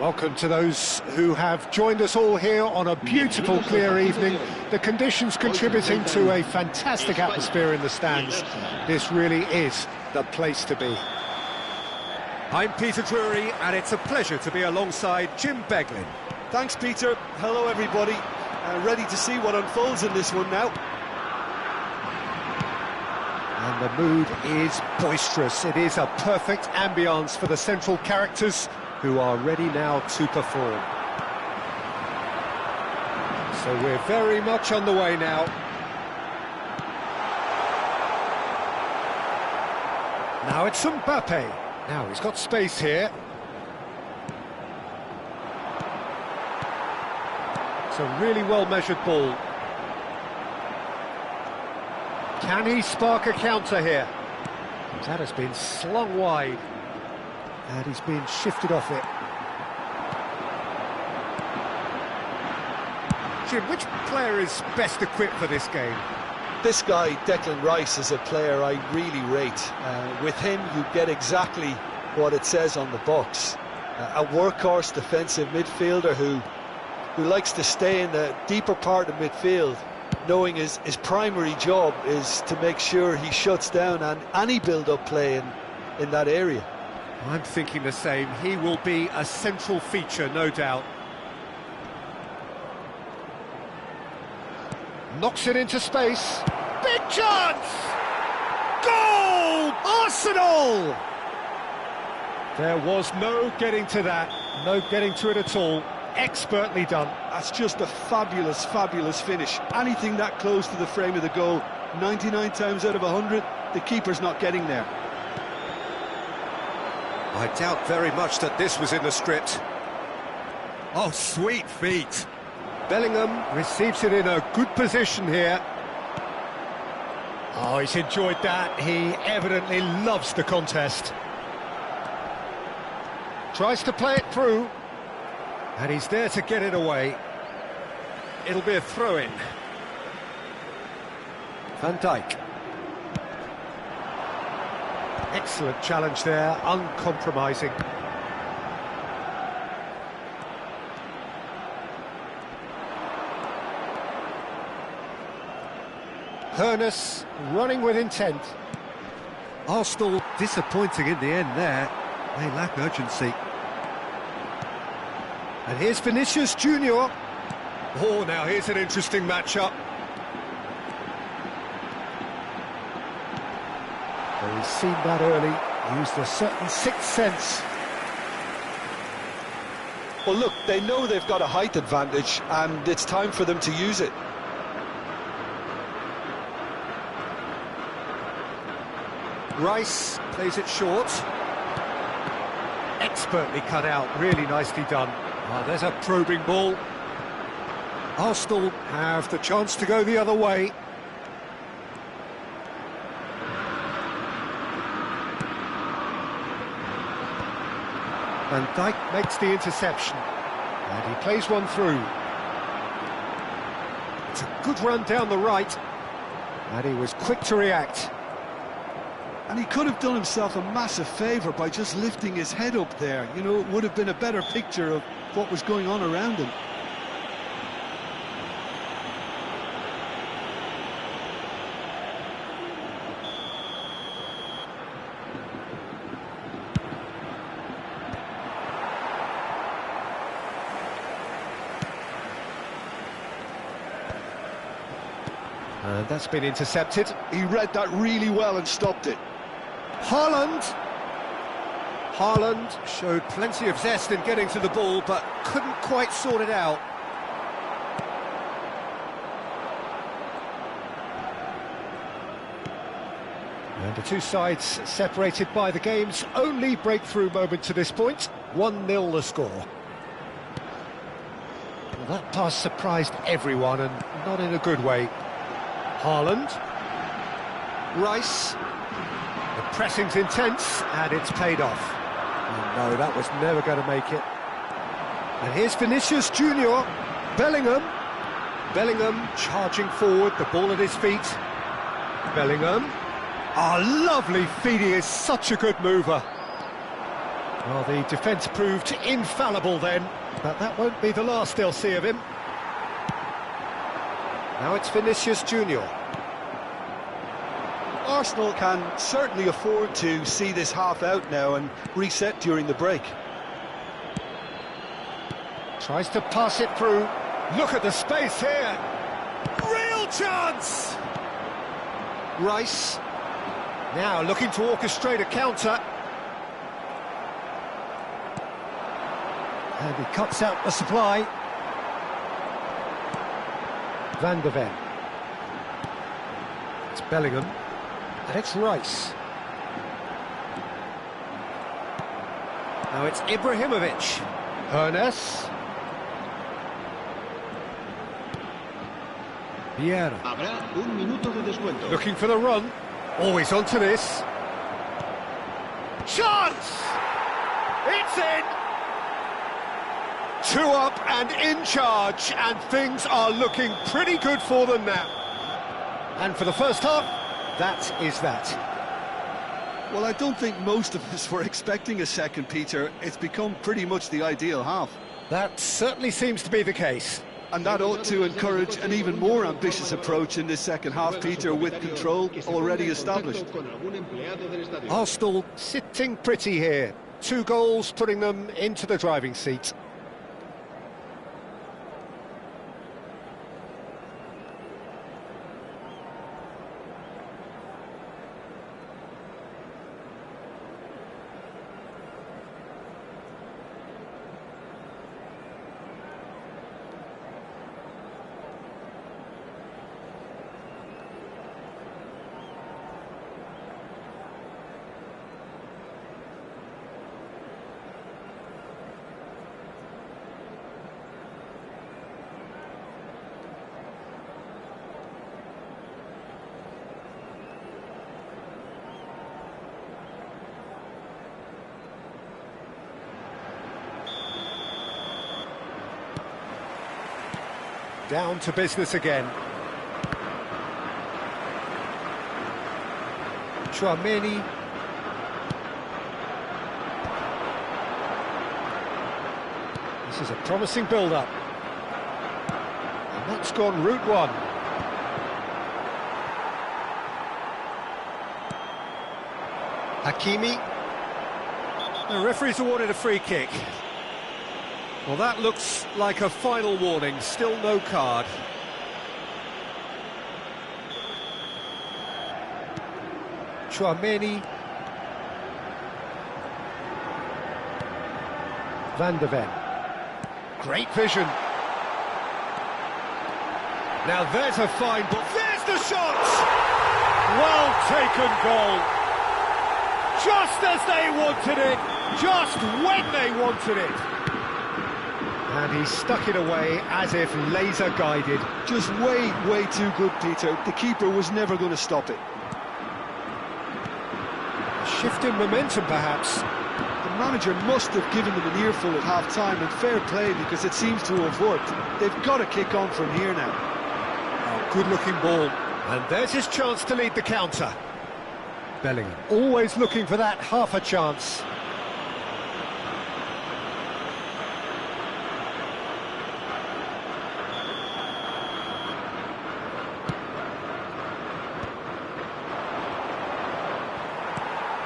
Welcome to those who have joined us all here on a beautiful, clear evening. The conditions contributing to a fantastic atmosphere in the stands. This really is the place to be. I'm Peter Drury, and it's a pleasure to be alongside Jim Beglin. Thanks, Peter. Hello, everybody. Ready to see what unfolds in this one now. And the mood is boisterous. It is a perfect ambience for the central characters who are ready now to perform. So we're very much on the way now. Now it's Mbappe. Now he's got space here. It's a really well-measured ball. Can he spark a counter here? That has been slung wide. And he's been shifted off it. Jim, which player is best equipped for this game? this guy, Declan Rice, is a player I really rate. With him, you get exactly what it says on the box. A workhorse defensive midfielder who likes to stay in the deeper part of midfield, knowing his primary job is to make sure he shuts down any build-up play in that area. I'm thinking the same. He will be a central feature, no doubt. Knocks it into space. Big chance! Goal! Arsenal! There was no getting to that. No getting to it at all. Expertly done. That's just a fabulous, fabulous finish. Anything that close to the frame of the goal, 99 times out of 100, the keeper's not getting there. I doubt very much that this was in the script. Oh, sweet feet. Bellingham receives it in a good position here. Oh, he's enjoyed that. He evidently loves the contest. Tries to play it through. And he's there to get it away. It'll be a throw-in. Van Dijk. Excellent challenge there, uncompromising. Hoeneß running with intent. Arsenal disappointing in the end there. They lack urgency. And here's Vinicius Junior. Oh, now here's an interesting matchup. Well, he's seen that early, used a certain sixth sense. Well, look, they know they've got a height advantage, and it's time for them to use it. Rice plays it short. Expertly cut out, really nicely done. Oh, there's a probing ball. Arsenal have the chance to go the other way. Van Dijk makes the interception. And he plays one through. It's a good run down the right. And he was quick to react. And he could have done himself a massive favour by just lifting his head up there. You know, it would have been a better picture of what was going on around him. And that's been intercepted. He read that really well and stopped it. Haaland showed plenty of zest in getting to the ball, but couldn't quite sort it out. And the two sides separated by the game's only breakthrough moment to this point. 1-0 the score. Well, that pass surprised everyone, and not in a good way. Haaland. Rice. The pressing's intense, and it's paid off. Oh, no, that was never going to make it. And here's Vinicius Junior. Bellingham. Bellingham charging forward, the ball at his feet. Bellingham. Oh, lovely feet, he is such a good mover. Well, the defence proved infallible then, but that won't be the last they'll see of him. Now it's Vinicius Junior. Arsenal can certainly afford to see this half out now and reset during the break. Tries to pass it through. Look at the space here. Real chance! Rice. Now looking to orchestrate a counter. And he cuts out the supply. Van de Ven. It's Bellingham. And it's Rice. Now it's Ibrahimovic. Hoeneß. Vieira. Habrá un minuto de descuento. Looking for the run. Always onto this. Chance! It's in! 2 up and in charge, and things are looking pretty good for them now. And for the first half, that is that. Well, I don't think most of us were expecting a second, Peter. It's become pretty much the ideal half. That certainly seems to be the case. And that ought to encourage an even more ambitious approach in this second half, Peter, with control already established. Arsenal sitting pretty here. 2 goals putting them into the driving seat. Down to business again. Tchouaméni. This is a promising build-up. And that's gone route one. Hakimi. The referee's awarded a free kick. Well, that looks like a final warning, still no card. Tchouaméni. Van de Ven. Great vision. Now there's a fine ball. There's the shot! Well taken goal. Just as they wanted it, just when they wanted it. And he stuck it away as if laser guided. Just way too good, Peter. The keeper was never going to stop it. A shift in momentum, perhaps. The manager must have given them an earful at half-time, and fair play, because it seems to have worked. They've got to kick on from here now. Oh, good-looking ball. And there's his chance to lead the counter. Bellingham. Always looking for that half a chance.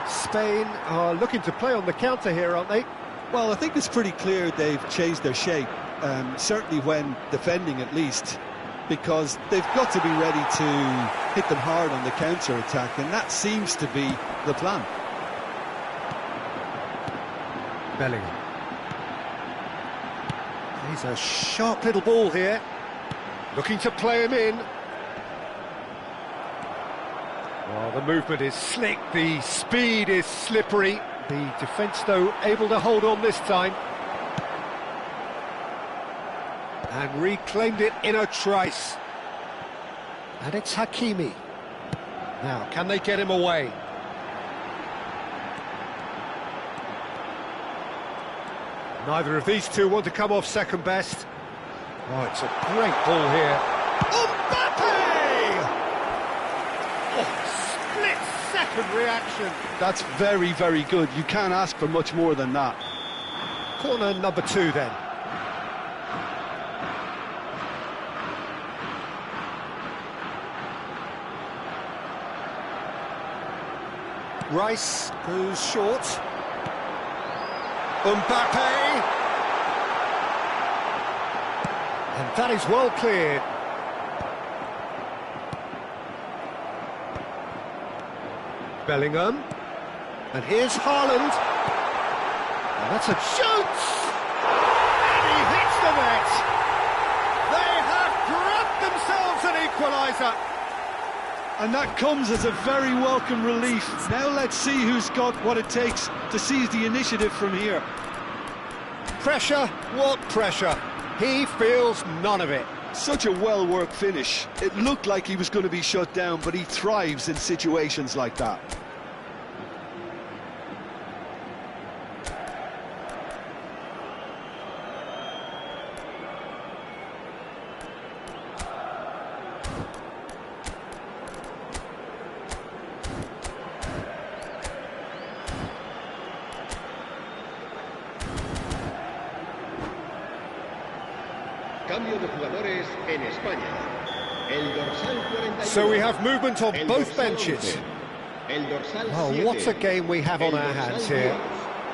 Spain are looking to play on the counter here, aren't they? Well, I think it's pretty clear they've changed their shape, certainly when defending at least, because they've got to be ready to hit them hard on the counter-attack, and that seems to be the plan. Bellingham. He's a sharp little ball here. Looking to play him in. Well, the movement is slick, the speed is slippery. The defence, though, able to hold on this time. And reclaimed it in a trice. And it's Hakimi. Now, can they get him away? Neither of these two want to come off second best. Oh, it's a great ball here. Split-second reaction. That's very good. You can't ask for much more than that. Corner number 2 then. Rice goes short. Mbappe. And that is well cleared. Bellingham. And here's Haaland. And that's a shoot! And he hits the net! They have grabbed themselves an equaliser! And that comes as a very welcome relief. Now let's see who's got what it takes to seize the initiative from here. Pressure? What pressure? He feels none of it. Such a well-worked finish. It looked like he was going to be shut down, but he thrives in situations like that. Cambio de jugadores en España. El dorsal 41. So we have movement on both benches. El dorsal Oh, 7. what a game we have on our hands here.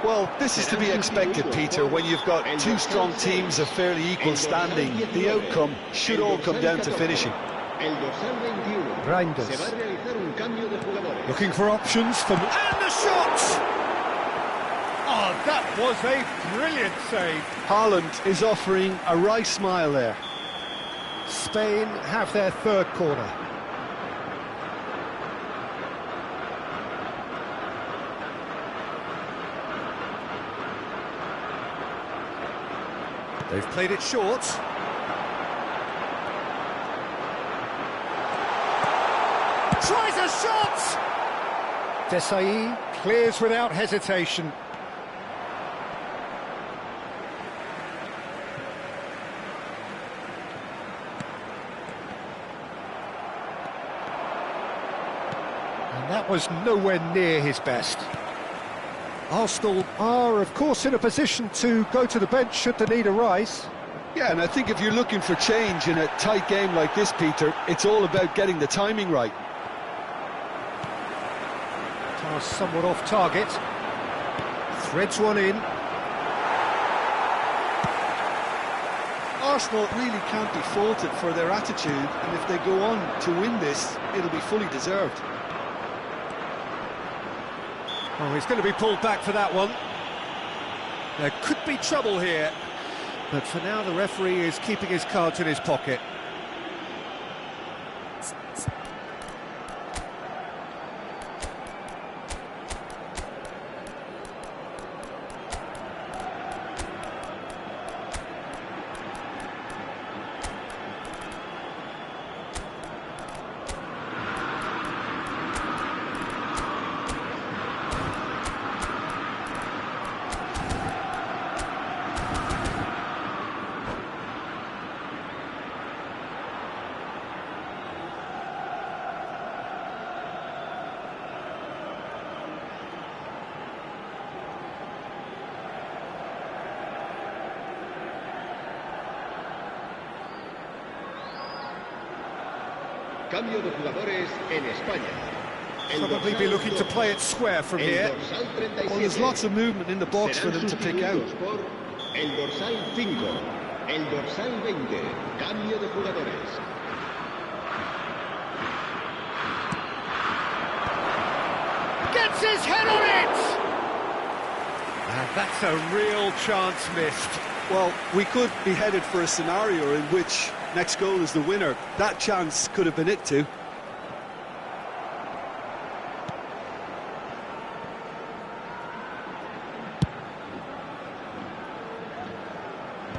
Well, this is to be expected, Peter, when you've got two strong teams of fairly equal standing. The outcome should all come down to finishing. El dorsal 21. Reinders. Se va a realizar un cambio de jugadores. Looking for options from... And the shot! Oh, that was a brilliant save. Haaland is offering a wry smile there. Spain have their third corner. They've played it short. Tries a shot! Desailly clears without hesitation. And that was nowhere near his best. Arsenal are, of course, in a position to go to the bench should the need arise. Yeah, and I think if you're looking for change in a tight game like this, Peter, it's all about getting the timing right. Pass somewhat off target. Threads one in. Arsenal really can't be faulted for their attitude, and if they go on to win this, it'll be fully deserved. Oh, he's going to be pulled back for that one. There could be trouble here. But for now, the referee is keeping his cards in his pocket. Cambio de jugadores en España. El Probably dorsal be looking to 12. play it square from El here. dorsal 37. Well, there's lots of movement in the box for Serán them to pick out. sustituidos por el dorsal 5. El dorsal 20. Cambio de jugadores. Gets his head on it! And that's a real chance missed. Well, we could be headed for a scenario in which next goal is the winner. That chance could have been it too.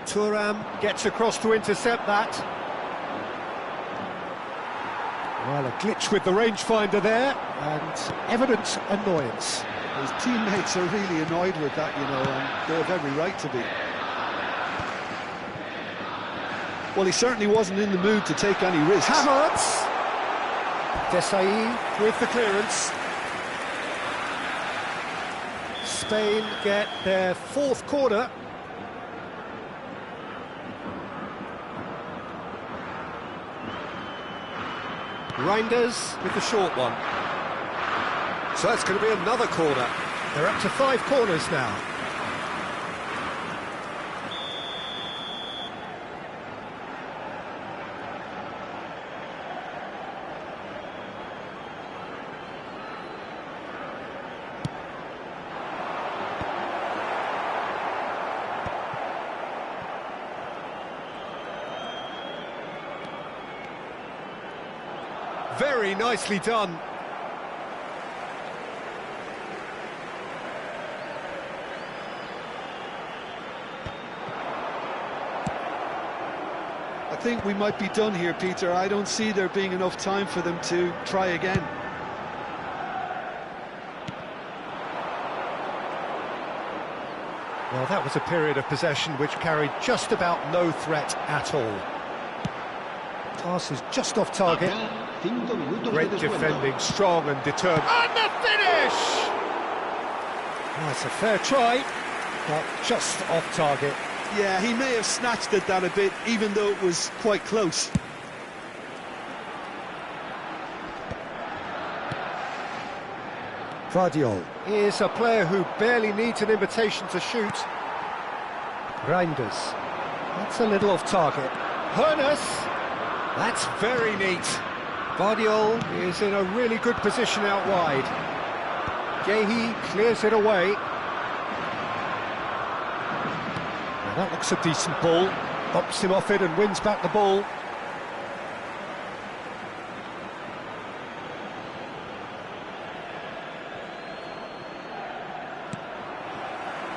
Thuram gets across to intercept that. Well, a glitch with the rangefinder there, and evident annoyance. His teammates are really annoyed with that, you know, and they have every right to be. Well, he certainly wasn't in the mood to take any risks. Havertz! Desailly with the clearance. Spain get their fourth corner. Reinders With the short one. So it's going to be another corner. They're up to 5 corners now. Very nicely done. I think we might be done here, Peter. I don't see there being enough time for them to try again. Well, that was a period of possession which carried just about no threat at all. Pass is just off target. 5 minutos Great de descuento. defending, strong and determined. And the finish! Oh, it's a fair try, but just off target. Yeah, he may have snatched at that a bit, even though it was quite close. Guardiol is a player who barely needs an invitation to shoot. Reinders. That's a little off target. Hoeneß. That's very neat. Guardiol is in a really good position out wide. Gehi clears it away. Now that looks a decent ball. Bops him off it and wins back the ball.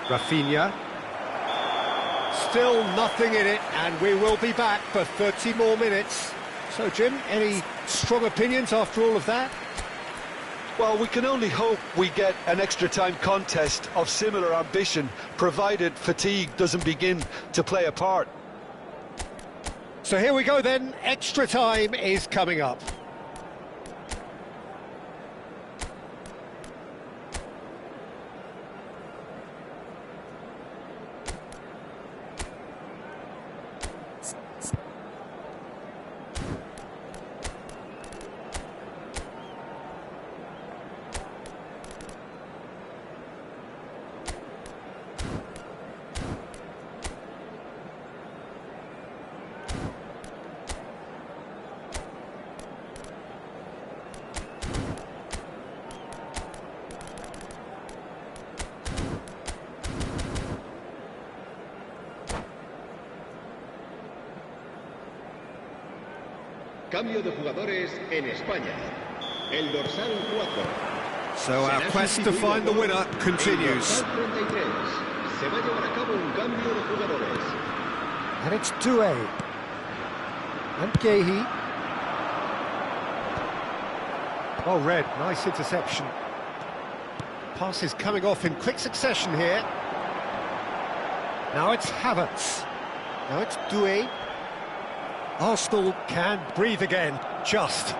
Rafinha. Still nothing in it, and we will be back for 30 more minutes. So, Jim, any strong opinions after all of that? Well, we can only hope we get an extra-time contest of similar ambition, provided fatigue doesn't begin to play a part. So here we go then, extra time is coming up. Cambio de jugadores en España. El dorsal 4. So our quest to find the winner continues. El dorsal 33. Se va a llevar a cabo un cambio de jugadores. And it's Doué. And Gehi. Oh, Red, nice interception. Pass is coming off in quick succession here. Now it's Havertz. Now it's Doué. Arsenal can breathe again, just.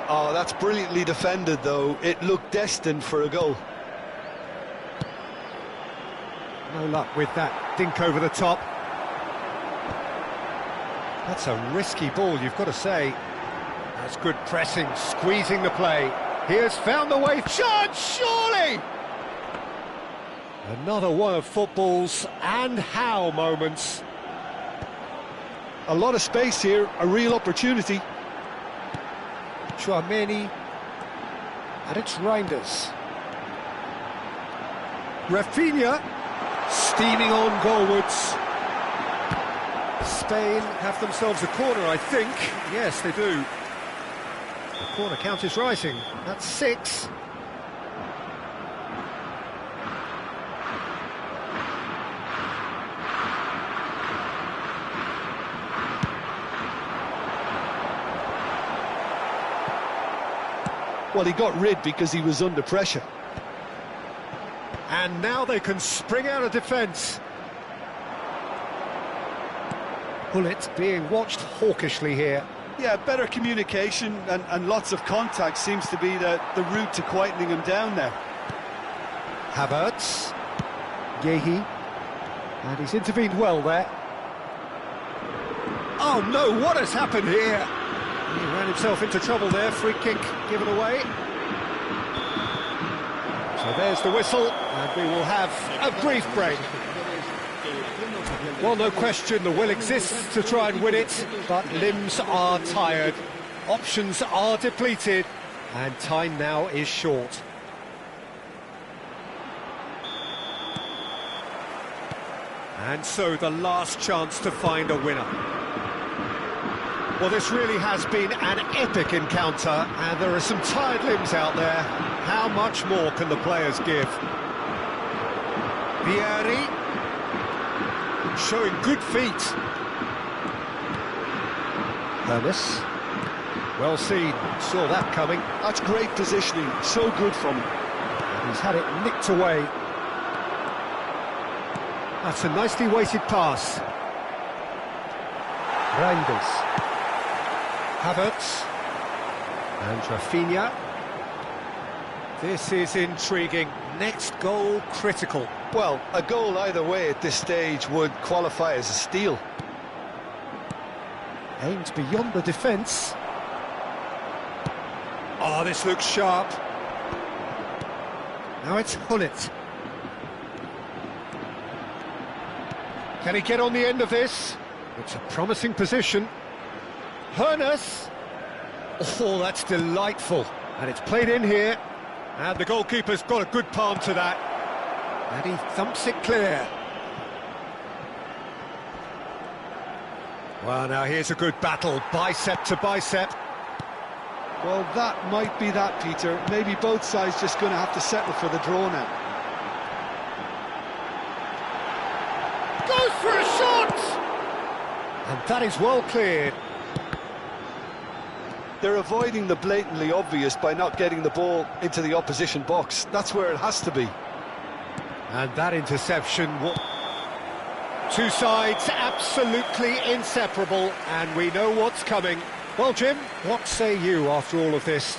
Oh, that's brilliantly defended, though. It looked destined for a goal. No luck with that dink over the top. That's a risky ball, you've got to say. That's good pressing, squeezing the play. He has found the way. Shot, surely! Another one of football's and how moments. A lot of space here, a real opportunity. Tchouaméni. And it's Reinders. Rafinha. Steaming on goalwards. Spain have themselves a corner, I think. Yes, they do. The corner count is rising. That's 6. Well, he got rid because he was under pressure. And now they can spring out of defence. Bullet being watched hawkishly here. Yeah, better communication and lots of contact seems to be the route to quietening him down now. Havertz. Gehi. And he's intervened well there. Oh no, what has happened here? He ran himself into trouble there, free kick given away. So there's the whistle, and we will have a brief break. Well, no question, the will exists to try and win it, but limbs are tired, options are depleted, and time now is short. And so the last chance to find a winner. Well, this really has been an epic encounter, and there are some tired limbs out there. How much more can the players give? Vieri, showing good feet. Hoeneß, well seen, saw that coming. That's great positioning, so good from him. And he's had it nicked away. That's a nicely weighted pass. Reinders. Havertz. And Rafinha. This is intriguing. Next goal critical. Well, a goal either way at this stage would qualify as a steal. Aimed beyond the defence. Oh, this looks sharp. Now it's Hullet. Can he get on the end of this? It's a promising position. Hoeneß. Oh, that's delightful. And it's played in here. And the goalkeeper's got a good palm to that. And he thumps it clear. Well, now here's a good battle, bicep to bicep. Well, that might be that, Peter. Maybe both sides just going to have to settle for the draw now. Goes for a shot! And that is well cleared. They're avoiding the blatantly obvious by not getting the ball into the opposition box. That's where it has to be. And that interception... Two sides absolutely inseparable, and we know what's coming. Well, Jim, what say you after all of this?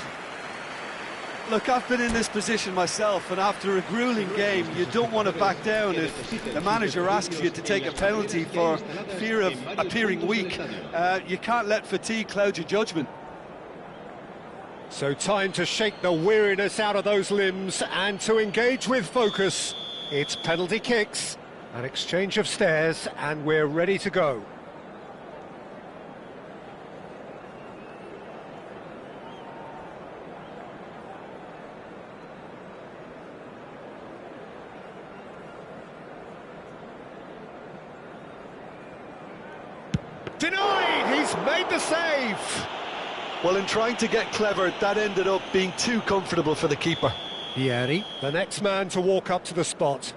Look, I've been in this position myself, and after a gruelling game, you don't want to back down if the manager asks you to take a penalty for fear of appearing weak. You can't let fatigue cloud your judgment. So time to shake the weariness out of those limbs and to engage with focus. It's penalty kicks. An exchange of stares, and we're ready to go. Denied! He's made the save! Well, in trying to get clever, that ended up being too comfortable for the keeper. Vieri, The next man to walk up to the spot.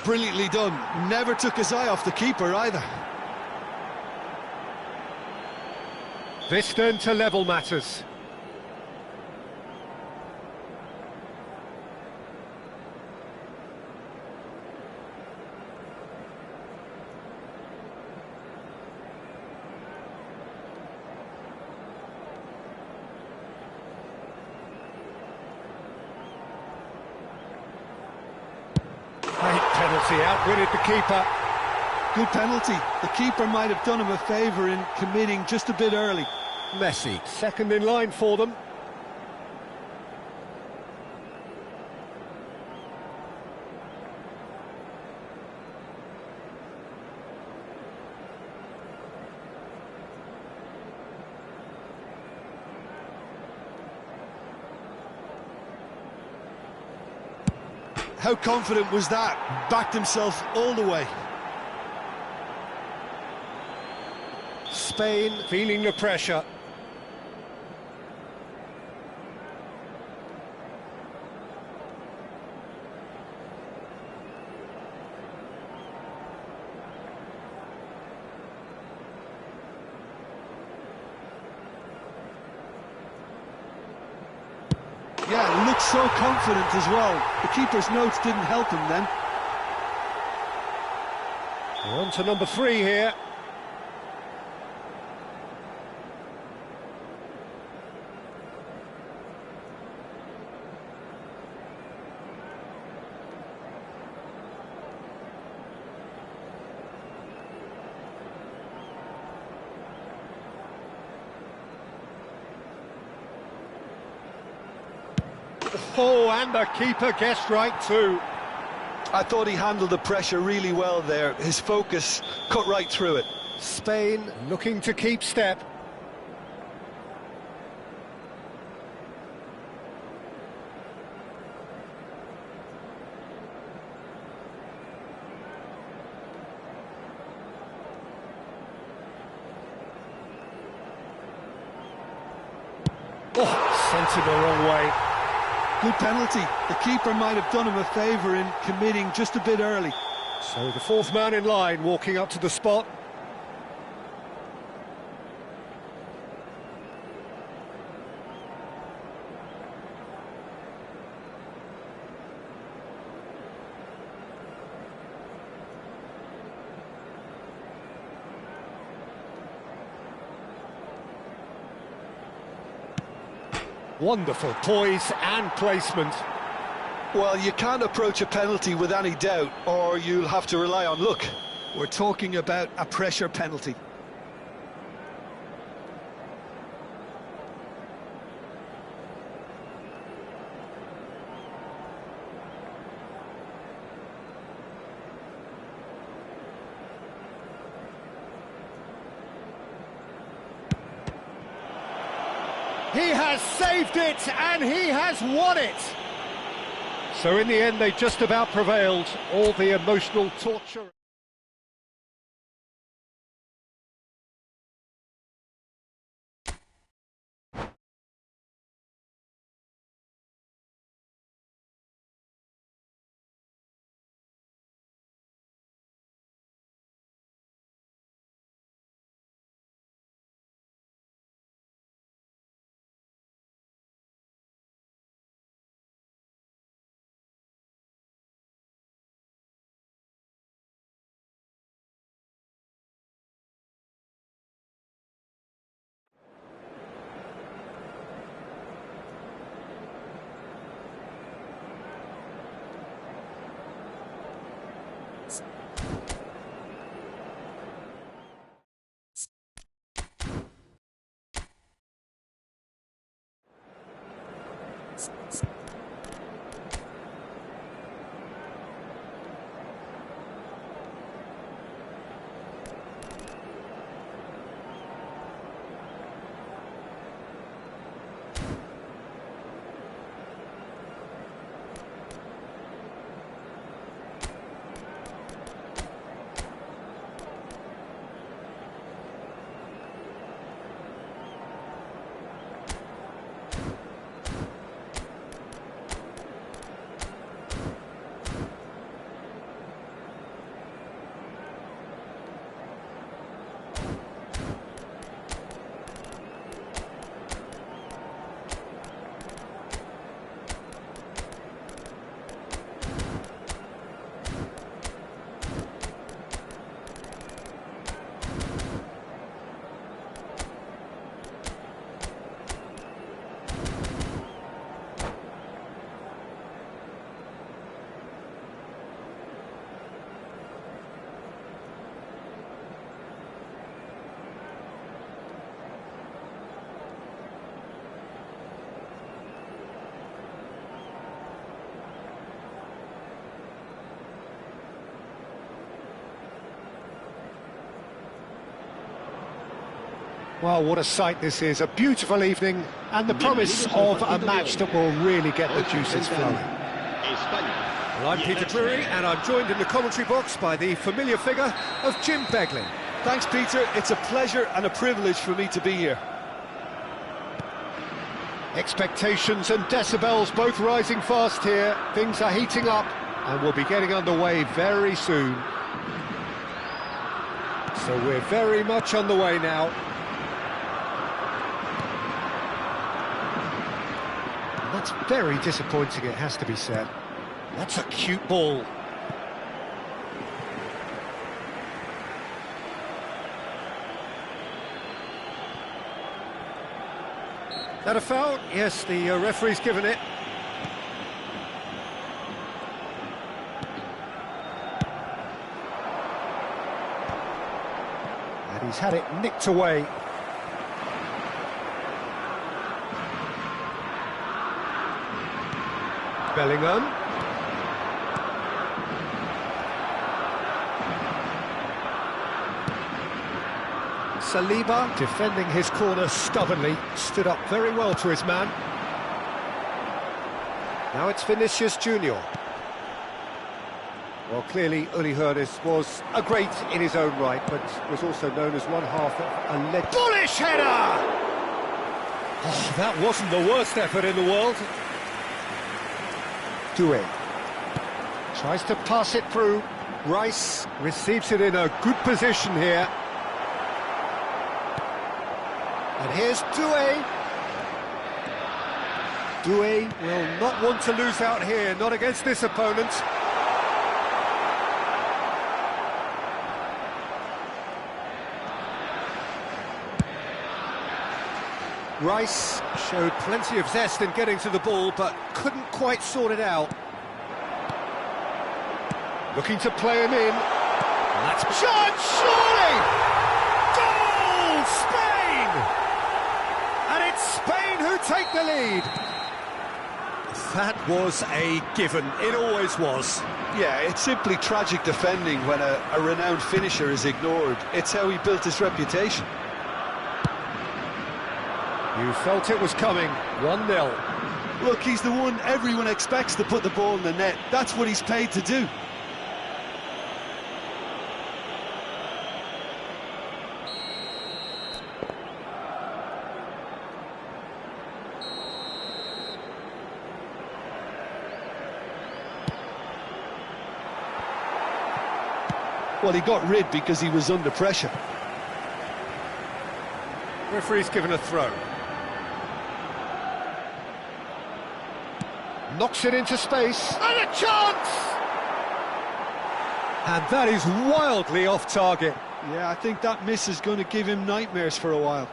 Brilliantly done. Never took his eye off the keeper either. This then to level matters. great penalty, outwitted the keeper. Good penalty. The keeper might have done him a favour in committing just a bit early. Messi. Second in line for them. How confident was that? Backed himself all the way. Spain feeling the pressure. Yeah, looked so confident as well. The keeper's notes didn't help him then. We're on to number 3 here. Oh, and the keeper guessed right too. I thought he handled the pressure really well there. His focus cut right through it. Spain looking to keep step. Oh, sent him the wrong way. Good penalty. The keeper might have done him a favour in committing just a bit early. So the 4th man in line walking up to the spot. Wonderful poise and placement. Well, you can't approach a penalty with any doubt, or you'll have to rely on luck. We're talking about a pressure penalty. He has saved it, and he has won it! So in the end, they just about prevailed. All the emotional torture. Well, what a sight this is. A beautiful evening and the promise of a match that will really get the juices flowing. Well, I'm Peter Drury, and I'm joined in the commentary box by the familiar figure of Jim Beglin. Thanks, Peter. It's a pleasure and a privilege for me to be here. Expectations and decibels both rising fast here. Things are heating up and we'll be getting underway very soon. So we're very much on the way now. That's very disappointing, it has to be said. That's a cute ball. That a foul? Yes, the referee's given it. And he's had it nicked away. Bellingham. Saliba, defending his corner stubbornly, stood up very well to his man. Now it's Vinicius Junior. Well, clearly Uli Hoeneß was a great in his own right, but was also known as one half of a legendary. Bullish header! Oh, that wasn't the worst effort in the world. Doué tries to pass it through. Rice receives it in a good position here. And here's Doué. Doué will not want to lose out here, not against this opponent. Rice showed plenty of zest in getting to the ball, but couldn't quite sort it out. Looking to play him in. And that's shot, surely! Goal, Spain! And it's Spain who take the lead. That was a given, it always was. Yeah, it's simply tragic defending when a renowned finisher is ignored. It's how he built his reputation. You felt it was coming, 1-0. Look, he's the one everyone expects to put the ball in the net. That's what he's paid to do. Well, he got rid because he was under pressure. Referee's given a throw. Knocks it into space. And a chance! And that is wildly off target. Yeah, I think that miss is going to give him nightmares for a while.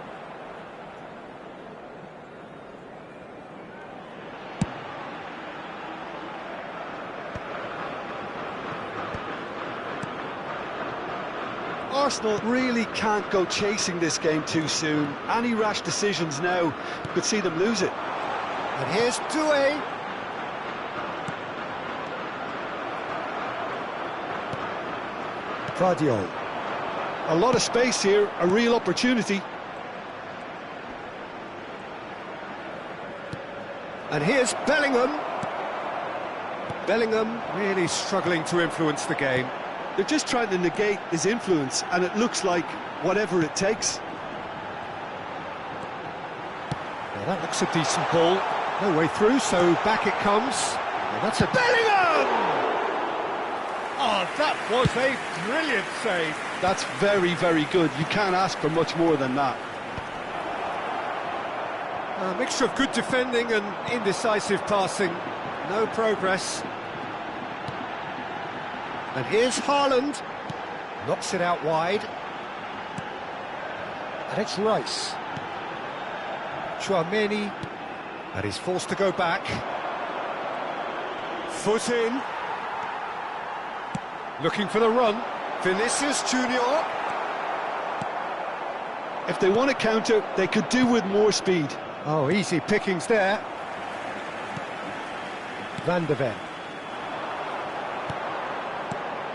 Arsenal really can't go chasing this game too soon. Any rash decisions now could see them lose it. And here's Doué. Gvardiol. A lot of space here, a real opportunity. And here's Bellingham. Bellingham really struggling to influence the game. They're just trying to negate his influence, and it looks like whatever it takes. Well, that looks a decent ball. No way through, so back it comes. And that's a Bellingham! Oh, that was a brilliant save. That's very, very good. You can't ask for much more than that. A mixture of good defending and indecisive passing. No progress. And here's Haaland. Knocks it out wide. And it's Rice. Tchouaméni. And he's forced to go back. Foot in. Looking for the run. Vinicius Junior. If they want to counter, they could do with more speed. Oh, easy pickings there. Van de Ven.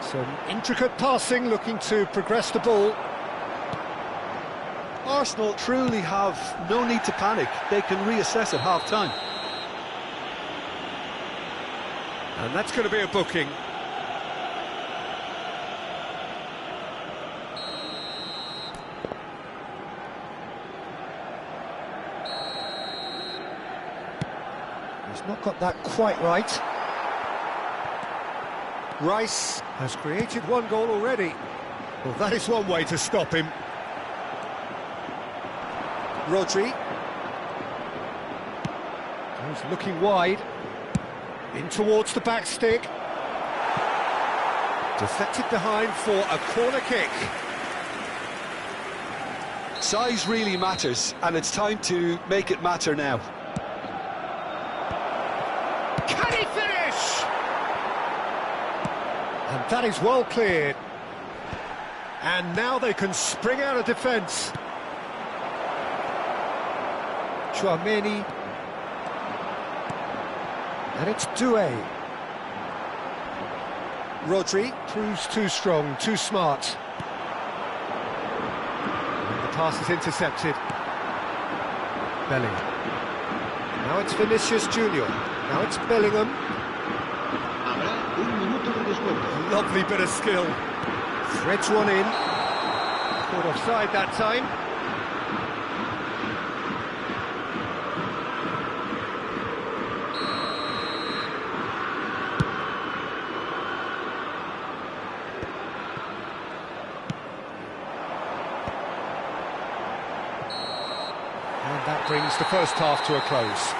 Some intricate passing, looking to progress the ball. Arsenal truly have no need to panic. They can reassess at half-time. And that's going to be a booking. He's not got that quite right. Rice has created one goal already. Well, that is one way to stop him. Rodri. He's looking wide. In towards the back stick. Deflected behind for a corner kick. Size really matters, and it's time to make it matter now. Can he finish? And that is well cleared. And now they can spring out of defence. Tchouaméni. And it's Doué. Rodri proves too strong, too smart. And the pass is intercepted. Bellingham. Now it's Vinicius Junior. Now it's Bellingham. Habrá un minuto de descuento. Lovely bit of skill. Threads one in. Caught offside that time. And that brings the first half to a close.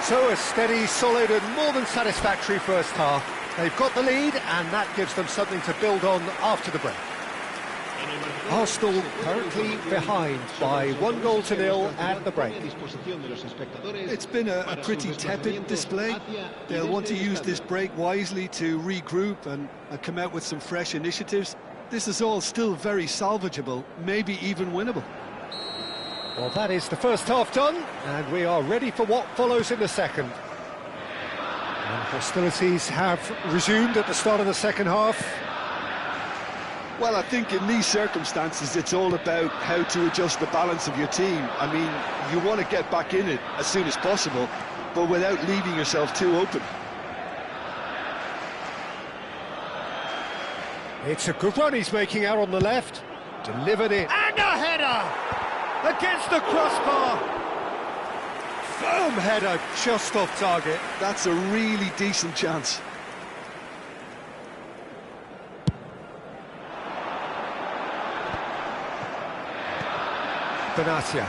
So a steady, solid and more than satisfactory first half. They've got the lead and that gives them something to build on after the break. En el marcador. Arsenal currently behind by 1-0 at the break. It's been a pretty tepid display. They'll want to use this break wisely to regroup and come out with some fresh initiatives. This is all still very salvageable, maybe even winnable. Well, that is the first half done, and we are ready for what follows in the second. And hostilities have resumed at the start of the second half. Well, I think in these circumstances, it's all about how to adjust the balance of your team. I mean, you want to get back in it as soon as possible, but without leaving yourself too open. It's a good run he's making out on the left. Delivered it. And a header! Against the crossbar! Firm header, just off target. That's a really decent chance. Benatia.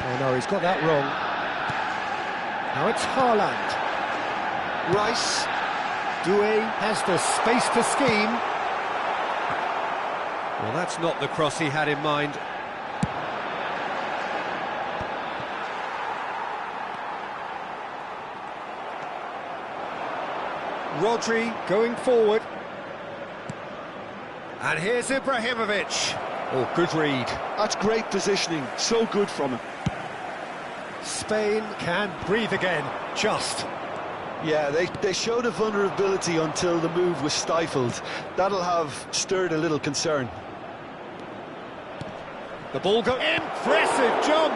Oh no, he's got that wrong. Now it's Haaland. Rice. Doué has the space to scheme. Well, that's not the cross he had in mind. Rodri going forward. And here's Ibrahimovic. Oh, good read. That's great positioning, so good from him. Spain can breathe again, just. Yeah, they showed a vulnerability until the move was stifled. That'll have stirred a little concern. The ball goes... Impressive jump!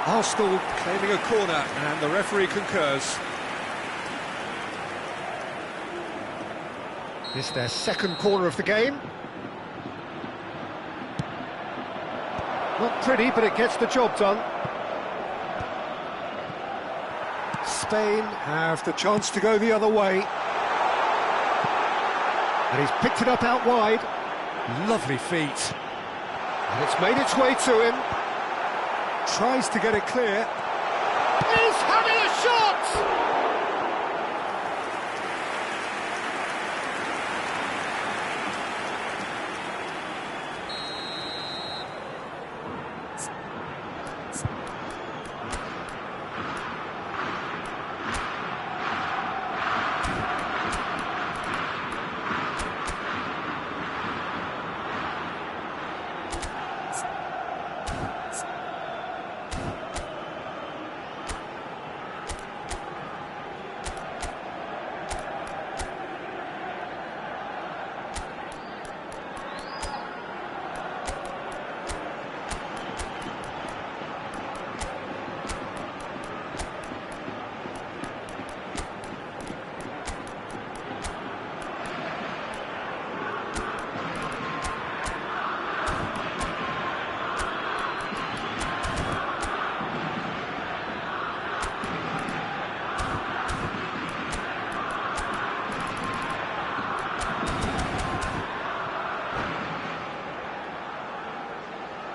Arsenal claiming a corner, and the referee concurs. This is their second corner of the game. Not pretty, but it gets the job done. Spain have the chance to go the other way. And he's picked it up out wide. Lovely feet. And it's made its way to him. Tries to get it clear. He's having a shot!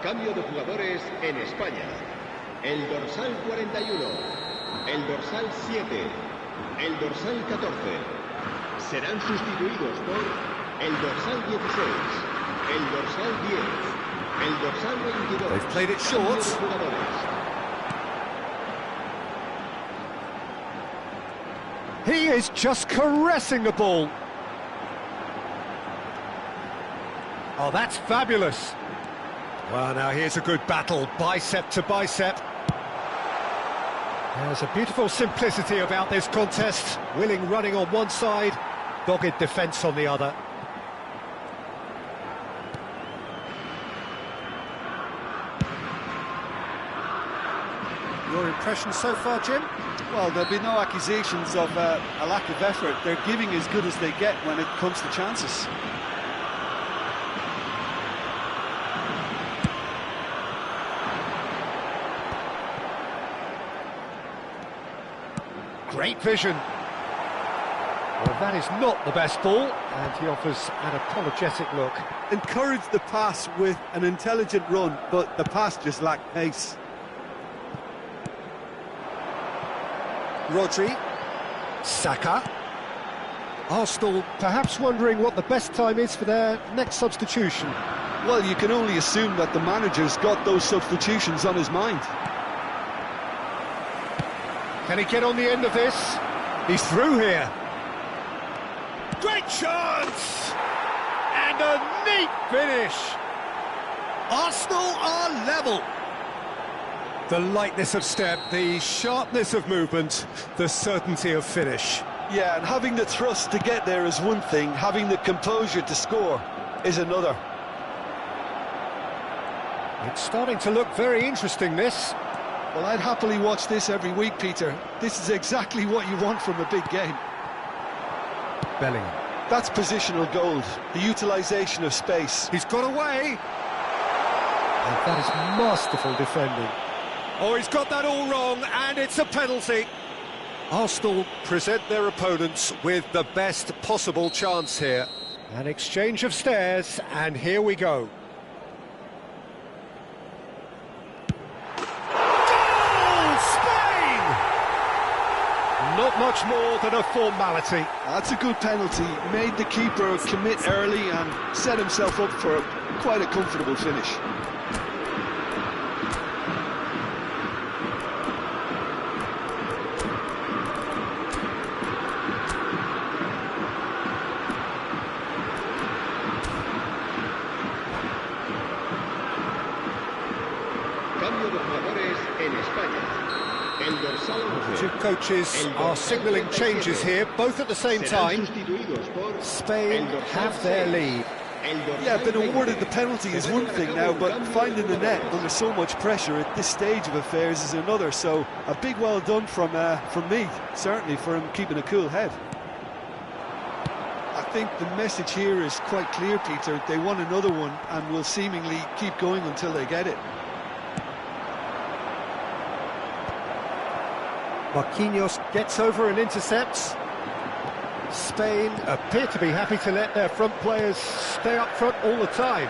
Cambio de jugadores en España. El dorsal 41, el dorsal 7, el dorsal 14. Serán sustituidos por el dorsal 16, el dorsal 10, el dorsal 22. They've played it short. He is just caressing the ball. Oh, that's fabulous. Well, now here's a good battle, bicep to bicep. There's a beautiful simplicity about this contest. Willing running on one side, dogged defence on the other. Your impression so far, Jim? Well, there'll be no accusations of a lack of effort. They're giving as good as they get when it comes to chances. Great vision. Well, that is not the best ball, and he offers an apologetic look. Encourage the pass with an intelligent run, but the pass just lacked pace. Rodri. Saka. Arsenal perhaps wondering what the best time is for their next substitution. Well, you can only assume that the manager's got those substitutions on his mind. Can he get on the end of this? He's through here. Great chance! And a neat finish. Arsenal are level. The lightness of step, the sharpness of movement, the certainty of finish. Yeah, and having the thrust to get there is one thing, having the composure to score is another. It's starting to look very interesting, this. Well, I'd happily watch this every week, Peter. This is exactly what you want from a big game. Bellingham. That's positional gold, the utilisation of space. He's got away. And that is masterful defending. Oh, he's got that all wrong, and it's a penalty. Arsenal present their opponents with the best possible chance here. An exchange of stares, and here we go. Not much more than a formality. That's a good penalty. Made the keeper commit early and set himself up for quite a comfortable finish. Cambio de jugadores en España. El dorsal 11. Two coaches are signalling changes here, both at the same Serán time. sustituidos por Spain el dorsal have their 6. lead. El dorsal Yeah, been 20. awarded the penalty is one thing now, but finding the net under so much pressure at this stage of affairs is another. So a big well done from me, certainly for him keeping a cool head. I think the message here is quite clear, Peter. They want another one and will seemingly keep going until they get it. Marquinhos gets over and intercepts. Spain appear to be happy to let their front players stay up front all the time.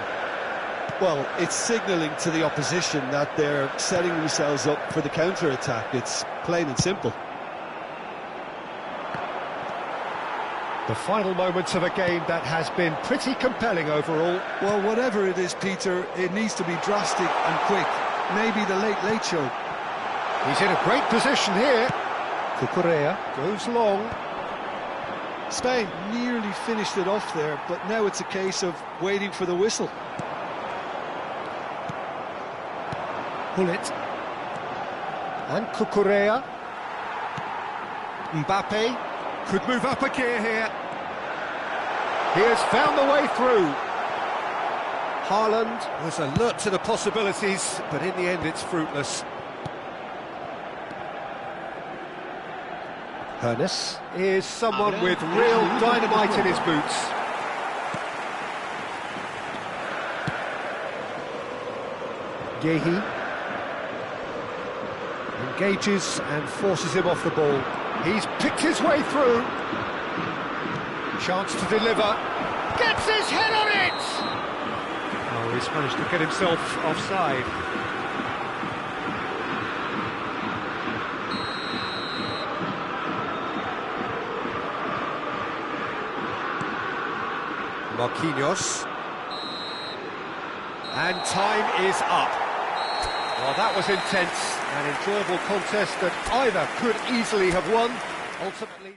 Well, it's signalling to the opposition that they're setting themselves up for the counter-attack. It's plain and simple. The final moments of a game that has been pretty compelling overall. Well, whatever it is, Peter, it needs to be drastic and quick. Maybe the late show. He's in a great position here. Cucurella goes long. Spain nearly finished it off there, but now it's a case of waiting for the whistle. Gullit. And Cucurella. Mbappe Could move up a gear here. he has found the way through. Haaland. Was alert to the possibilities, but in the end it's fruitless. Hoeneß is someone with real dynamite in his boots. Guéhi engages and forces him off the ball. He's picked his way through. Chance to deliver. Gets his head on it! Oh, he's managed to get himself offside. Marquinhos. And time is up. Well, that was intense, an enjoyable contest that either could easily have won. Ultimately...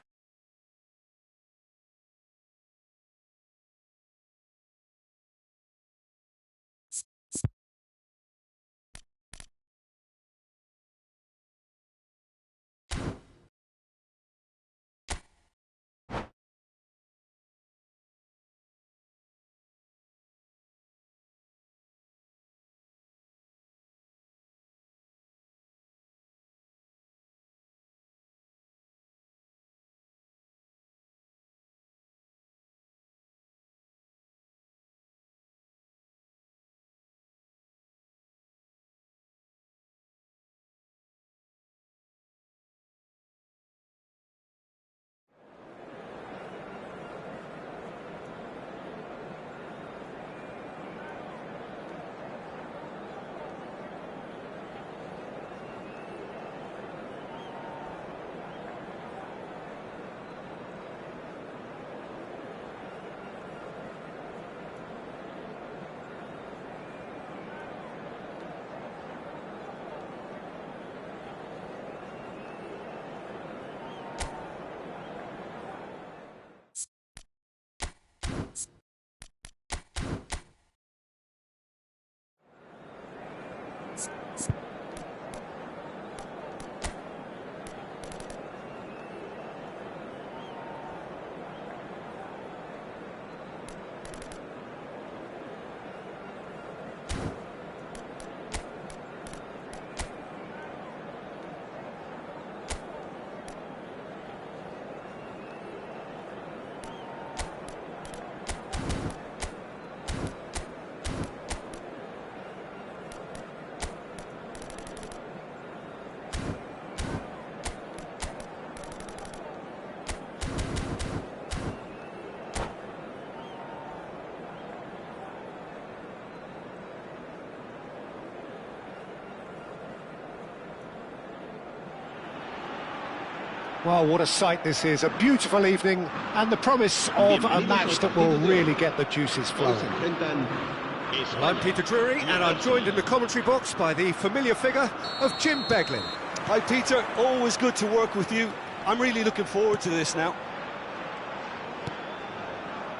Well, what a sight this is. A beautiful evening and the promise of a match that will really get the juices flowing. Well, I'm Peter Drury, and I'm joined in the commentary box by the familiar figure of Jim Beglin. Hi Peter, always good to work with you. I'm really looking forward to this now.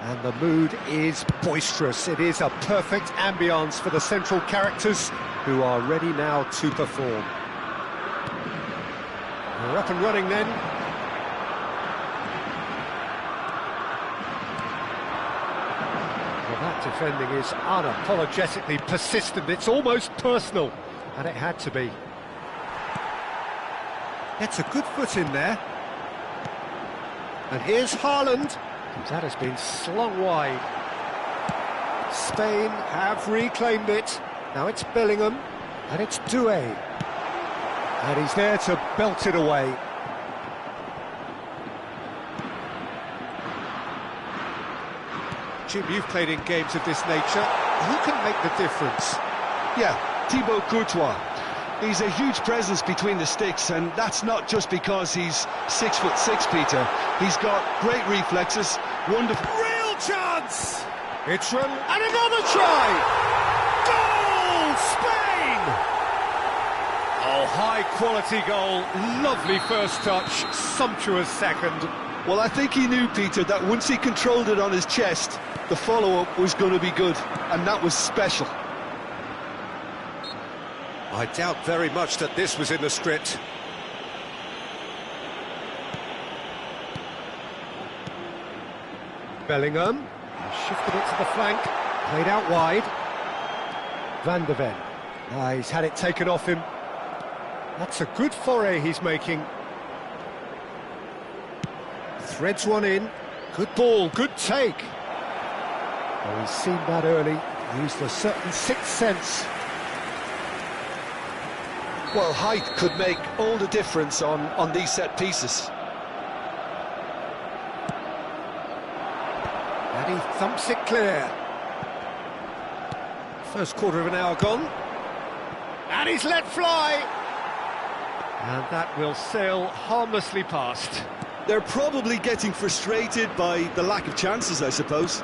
And the mood is boisterous. It is a perfect ambience for the central characters who are ready now to perform. We're up and running then. Well, that defending is unapologetically persistent. It's almost personal, and it had to be. Gets a good foot in there. And here's Haaland. That has been slung wide. Spain have reclaimed it. Now it's Bellingham, and it's Doué. And he's there to belt it away. Jim, you've played in games of this nature. Who can make the difference? Yeah, Thibaut Courtois. He's a huge presence between the sticks, and that's not just because he's 6'6", Peter. He's got great reflexes, wonderful... Real chance! It's run, and another try! Goal, Spain! Oh, high-quality goal, lovely first touch, sumptuous second. Well, I think he knew, Peter, that once he controlled it on his chest, the follow-up was going to be good, and that was special. I doubt very much that this was in the script. Bellingham shifted it to the flank, played out wide. Van de Ven. He's had it taken off him. That's a good foray he's making. Threads one in. Good ball, good take. Oh, he's seen that early. Used a certain sixth sense. Well, height could make all the difference on these set pieces. And he thumps it clear. First quarter of an hour gone. And he's let fly. And that will sail harmlessly past. They're probably getting frustrated by the lack of chances, I suppose.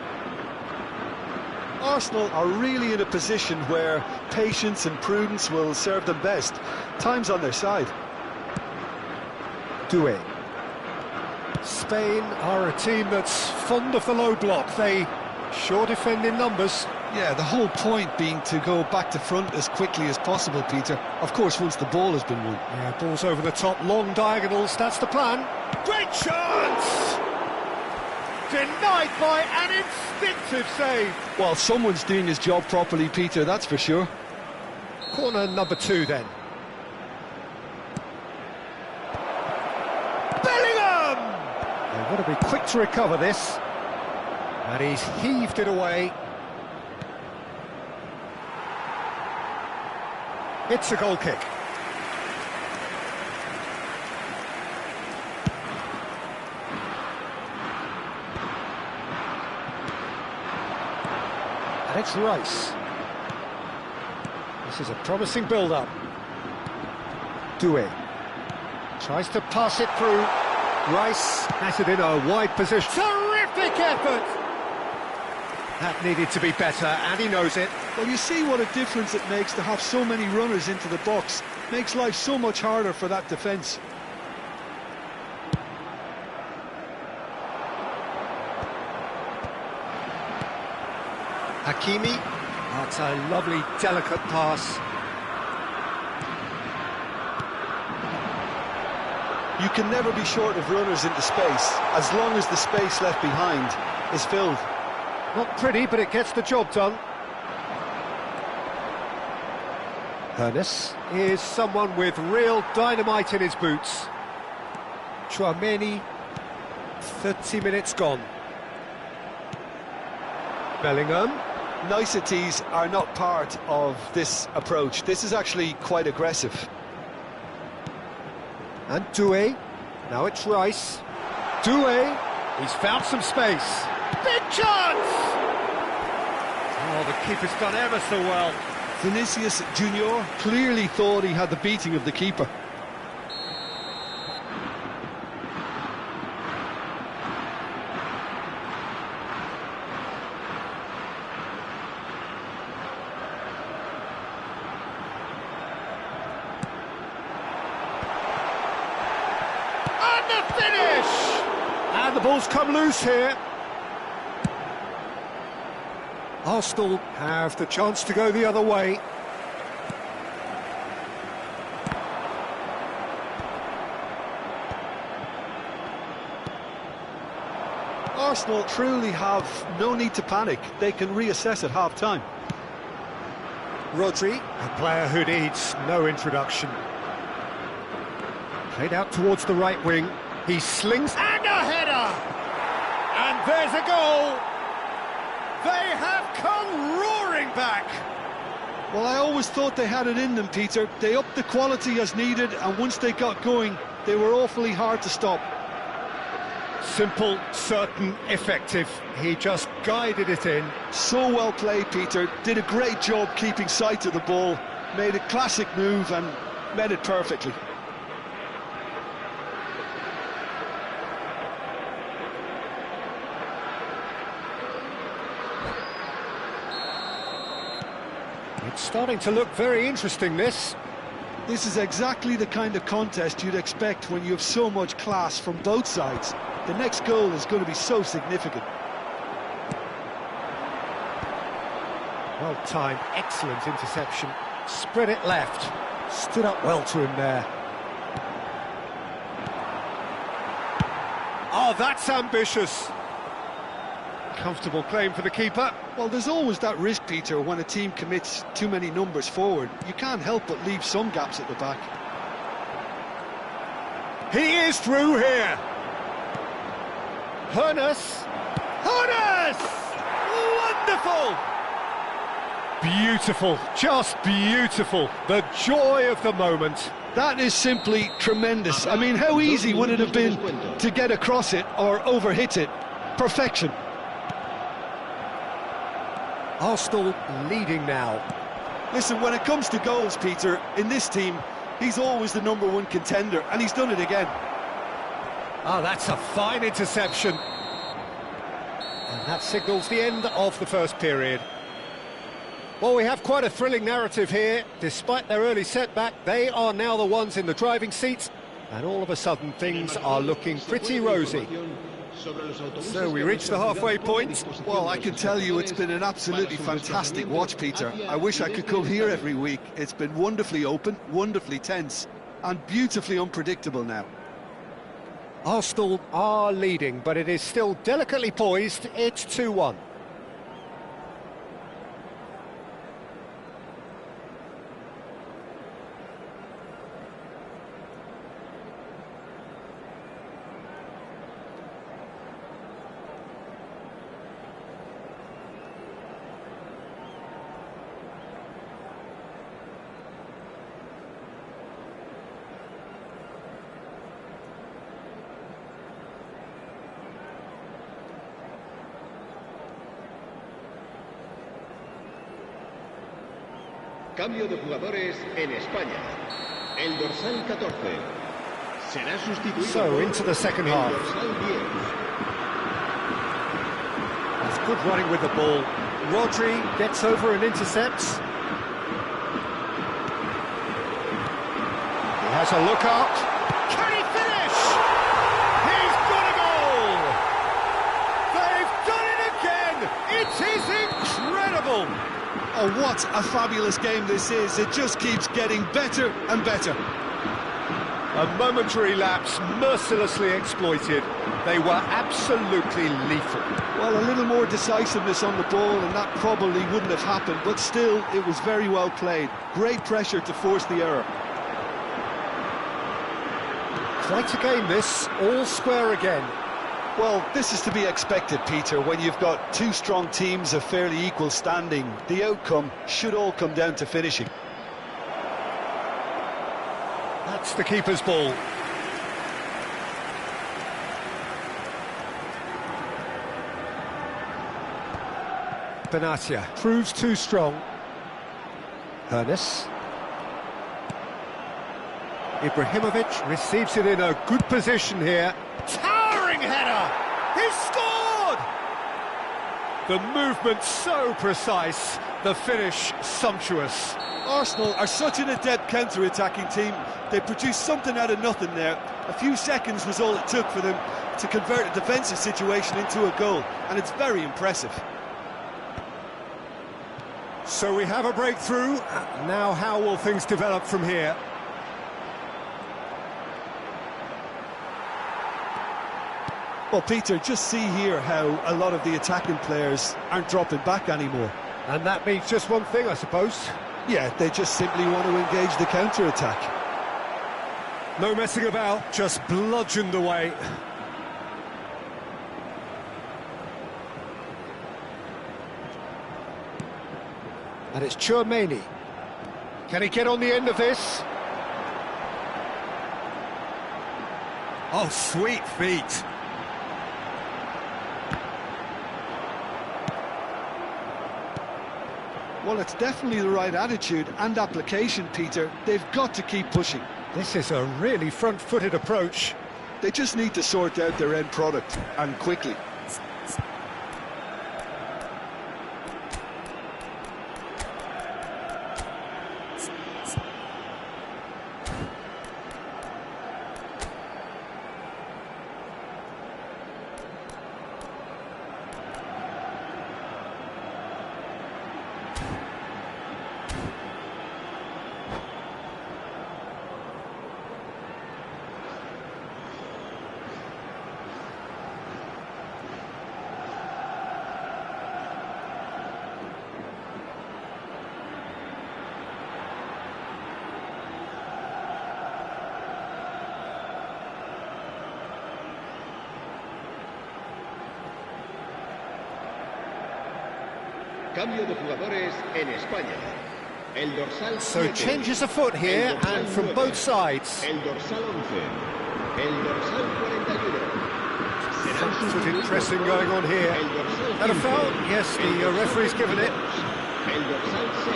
Arsenal are really in a position where patience and prudence will serve them best. Time's on their side. Doué. Spain are a team that's fond of the low block. They sure defend in numbers. Yeah, the whole point being to go back to front as quickly as possible, Peter. Of course, once the ball has been won. Yeah, balls over the top, long diagonals, that's the plan. Great chance! Denied by an instinctive save. Well, someone's doing his job properly, Peter, that's for sure. Corner number 2 then. Bellingham! They've got to be quick to recover this. And he's heaved it away. It's a goal kick. And it's Rice. This is a promising build-up. Doué tries to pass it through. Rice has it in a wide position. Terrific effort! That needed to be better, and he knows it. Well, you see what a difference it makes to have so many runners into the box. Makes life so much harder for that defence. Hakimi. That's a lovely, delicate pass. You can never be short of runners into space, as long as the space left behind is filled. Not pretty, but it gets the job done. Ernest is someone with real dynamite in his boots. Tchouaméni, 30 minutes gone. Bellingham. Niceties are not part of this approach. This is actually quite aggressive. And Doué. Now it's Rice. Doué. He's found some space. Big chance! Oh, the keeper's done ever so well. Vinicius Junior clearly thought he had the beating of the keeper. And the finish! And the ball's come loose here. Arsenal have the chance to go the other way. Arsenal truly have no need to panic. They can reassess at half-time. Rodri, a player who needs no introduction. Played out towards the right wing. He slings and a header! And there's a goal! They have come roaring back! Well, I always thought they had it in them, Peter. They upped the quality as needed, and once they got going, they were awfully hard to stop. Simple, certain, effective. He just guided it in. So well played, Peter. Did a great job keeping sight of the ball. Made a classic move and met it perfectly. It's starting to look very interesting, this. This is exactly the kind of contest you'd expect when you have so much class from both sides. The next goal is going to be so significant. Well timed, excellent interception. Spread it left. Stood up well to him there. Oh, that's ambitious. Comfortable claim for the keeper. Well, there's always that risk, Peter, when a team commits too many numbers forward. You can't help but leave some gaps at the back. He is through here. Hoeneß! Wonderful! Beautiful, just beautiful. The joy of the moment. That is simply tremendous. I mean, how easy would it have been to get across it or overhit it? Perfection. Arsenal leading now. Listen, when it comes to goals, Peter, in this team, he's always the #1 contender, and he's done it again. Oh, that's a fine interception. And that signals the end of the first period. Well, we have quite a thrilling narrative here. Despite their early setback, they are now the ones in the driving seat, and all of a sudden things are looking pretty rosy. So we reach the halfway point. Well, I can tell you it's been an absolutely fantastic watch, Peter. I wish I could come here every week. It's been wonderfully open, wonderfully tense, and beautifully unpredictable now. Arsenal are leading, but it is still delicately poised. It's 2-1. Cambio de jugadores en España. El dorsal 14 será sustituido. So into the second half. El dorsal 10. That's good running with the ball. Rodri gets over and intercepts. He has a look up. Can he finish? He's got a goal! They've done it again! It is incredible! Oh, what a fabulous game this is. It just keeps getting better and better. A momentary lapse, mercilessly exploited. They were absolutely lethal. Well, a little more decisiveness on the ball and that probably wouldn't have happened, but still, it was very well played. Great pressure to force the error. Quite a game this, all square again. Well, this is to be expected, Peter, when you've got two strong teams of fairly equal standing. The outcome should all come down to finishing. That's the keeper's ball. Benatia proves too strong. Hoeneß. Ibrahimovic receives it in a good position here. Towering header! He's scored! The movement so precise, The finish, sumptuous. Arsenal are such an adept counter-attacking team. They produced something out of nothing there. A few seconds was all it took for them to convert a defensive situation into a goal, and it's very impressive. So we have a breakthrough. Now how will things develop from here? Well, Peter, just see here how a lot of the attacking players aren't dropping back anymore. And that means just one thing, I suppose. Yeah, they just simply want to engage the counter-attack. No messing about, just bludgeoned away. And it's Tchouaméni. Can he get on the end of this? Oh, sweet feet. Well, it's definitely the right attitude and application, Peter. They've got to keep pushing. This is a really front-footed approach. They just need to sort out their end product, and quickly. Cambio de jugadores en España. El dorsal 7. So changes afoot here, and from both sides. El dorsal 11. El dorsal 41. Front-footed pressing going on here. El dorsal And a 15. foul? Yes, the referee's given it. El dorsal 6.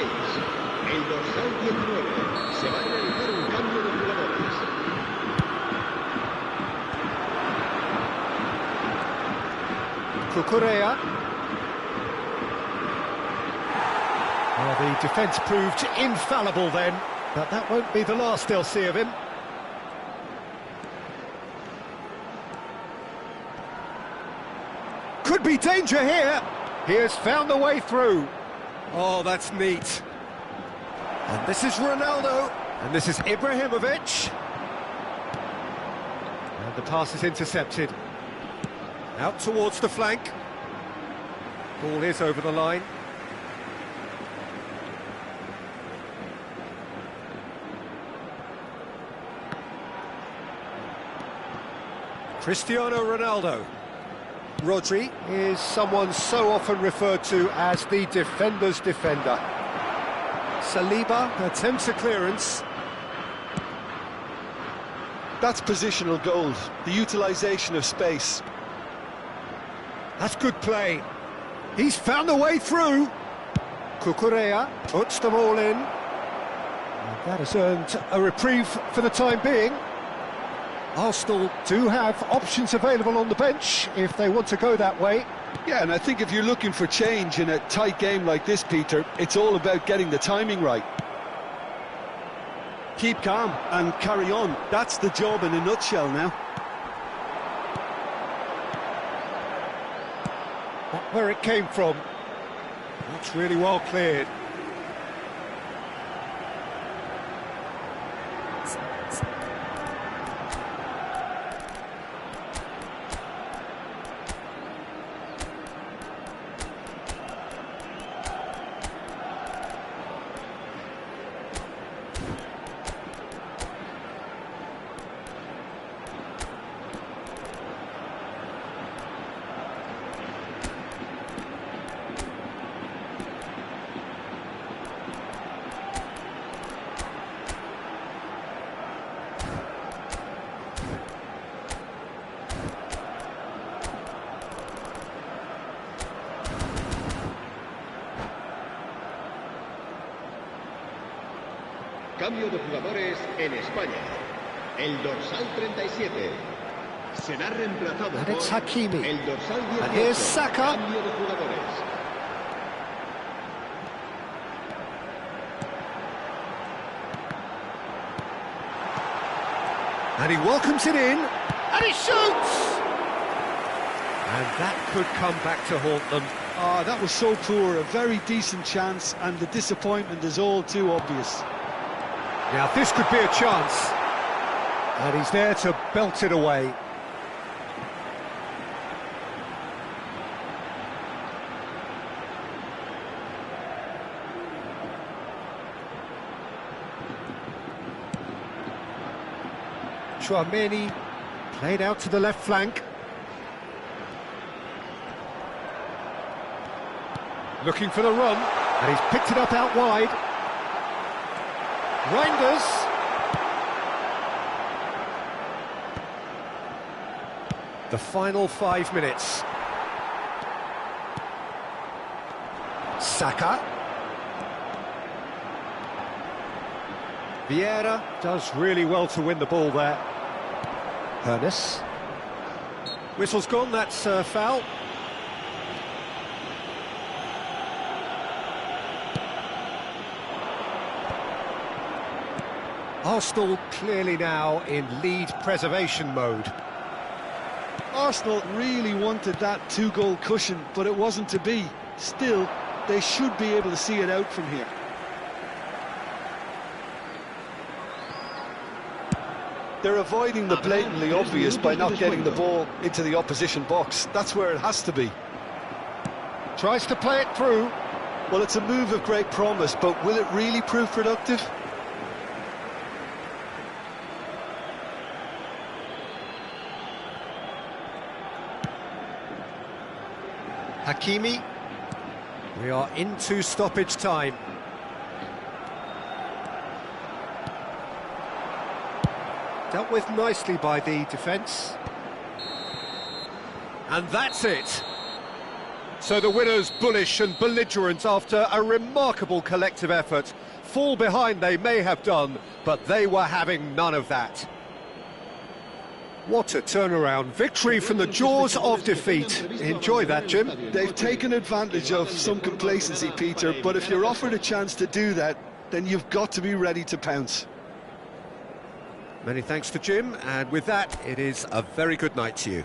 El dorsal 19. Se va a realizar un cambio de jugadores. Cucurella. Well, the defence proved infallible then, but that won't be the last they'll see of him. Could be danger here. He has found the way through. Oh, that's neat. And this is Ronaldo. And this is Ibrahimovic. And the pass is intercepted. Out towards the flank. Ball is over the line. Cristiano Ronaldo. Rodri is someone so often referred to as the defender's defender. Saliba attempts a clearance. That's positional gold, the utilisation of space. That's good play. He's found the way through. Cucurella puts them all in. And that has earned a reprieve for the time being. Arsenal do have options available on the bench if they want to go that way. Yeah, and I think if you're looking for change in a tight game like this, Peter, it's all about getting the timing right. Keep calm and carry on. That's the job in a nutshell now. Not where it came from. That's really well cleared. Cambio de jugadores en España. El dorsal 37 será reemplazado And por it's Hakimi. el dorsal 18. And here's Saka. Cambio de jugadores. And he welcomes it in, and he shoots! And that could come back to haunt them. Ah, that was so poor, a very decent chance, and the disappointment is all too obvious. Now this could be a chance. And he's there to belt it away. Tchouaméni played out to the left flank. Looking for the run, and he's picked it up out wide. Reinders. The final 5 minutes. Saka. Vieira does really well to win the ball there. Hernes. Whistle's gone, that's foul. Arsenal clearly now in lead preservation mode. Arsenal really wanted that two-goal cushion, but it wasn't to be. Still, they should be able to see it out from here. They're avoiding the blatantly obvious by not getting the ball into the opposition box. That's where it has to be. Tries to play it through. Well, it's a move of great promise, but will it really prove productive? Hakimi. We are into stoppage time. Dealt with nicely by the defence. And that's it. So the winners bullish and belligerent after a remarkable collective effort. Fall behind they may have done, but they were having none of that. What a turnaround. Victory from the jaws of defeat. Enjoy that, Jim. They've taken advantage of some complacency, Peter, but if you're offered a chance to do that, then you've got to be ready to pounce. Many thanks to Jim, and with that, it is a very good night to you.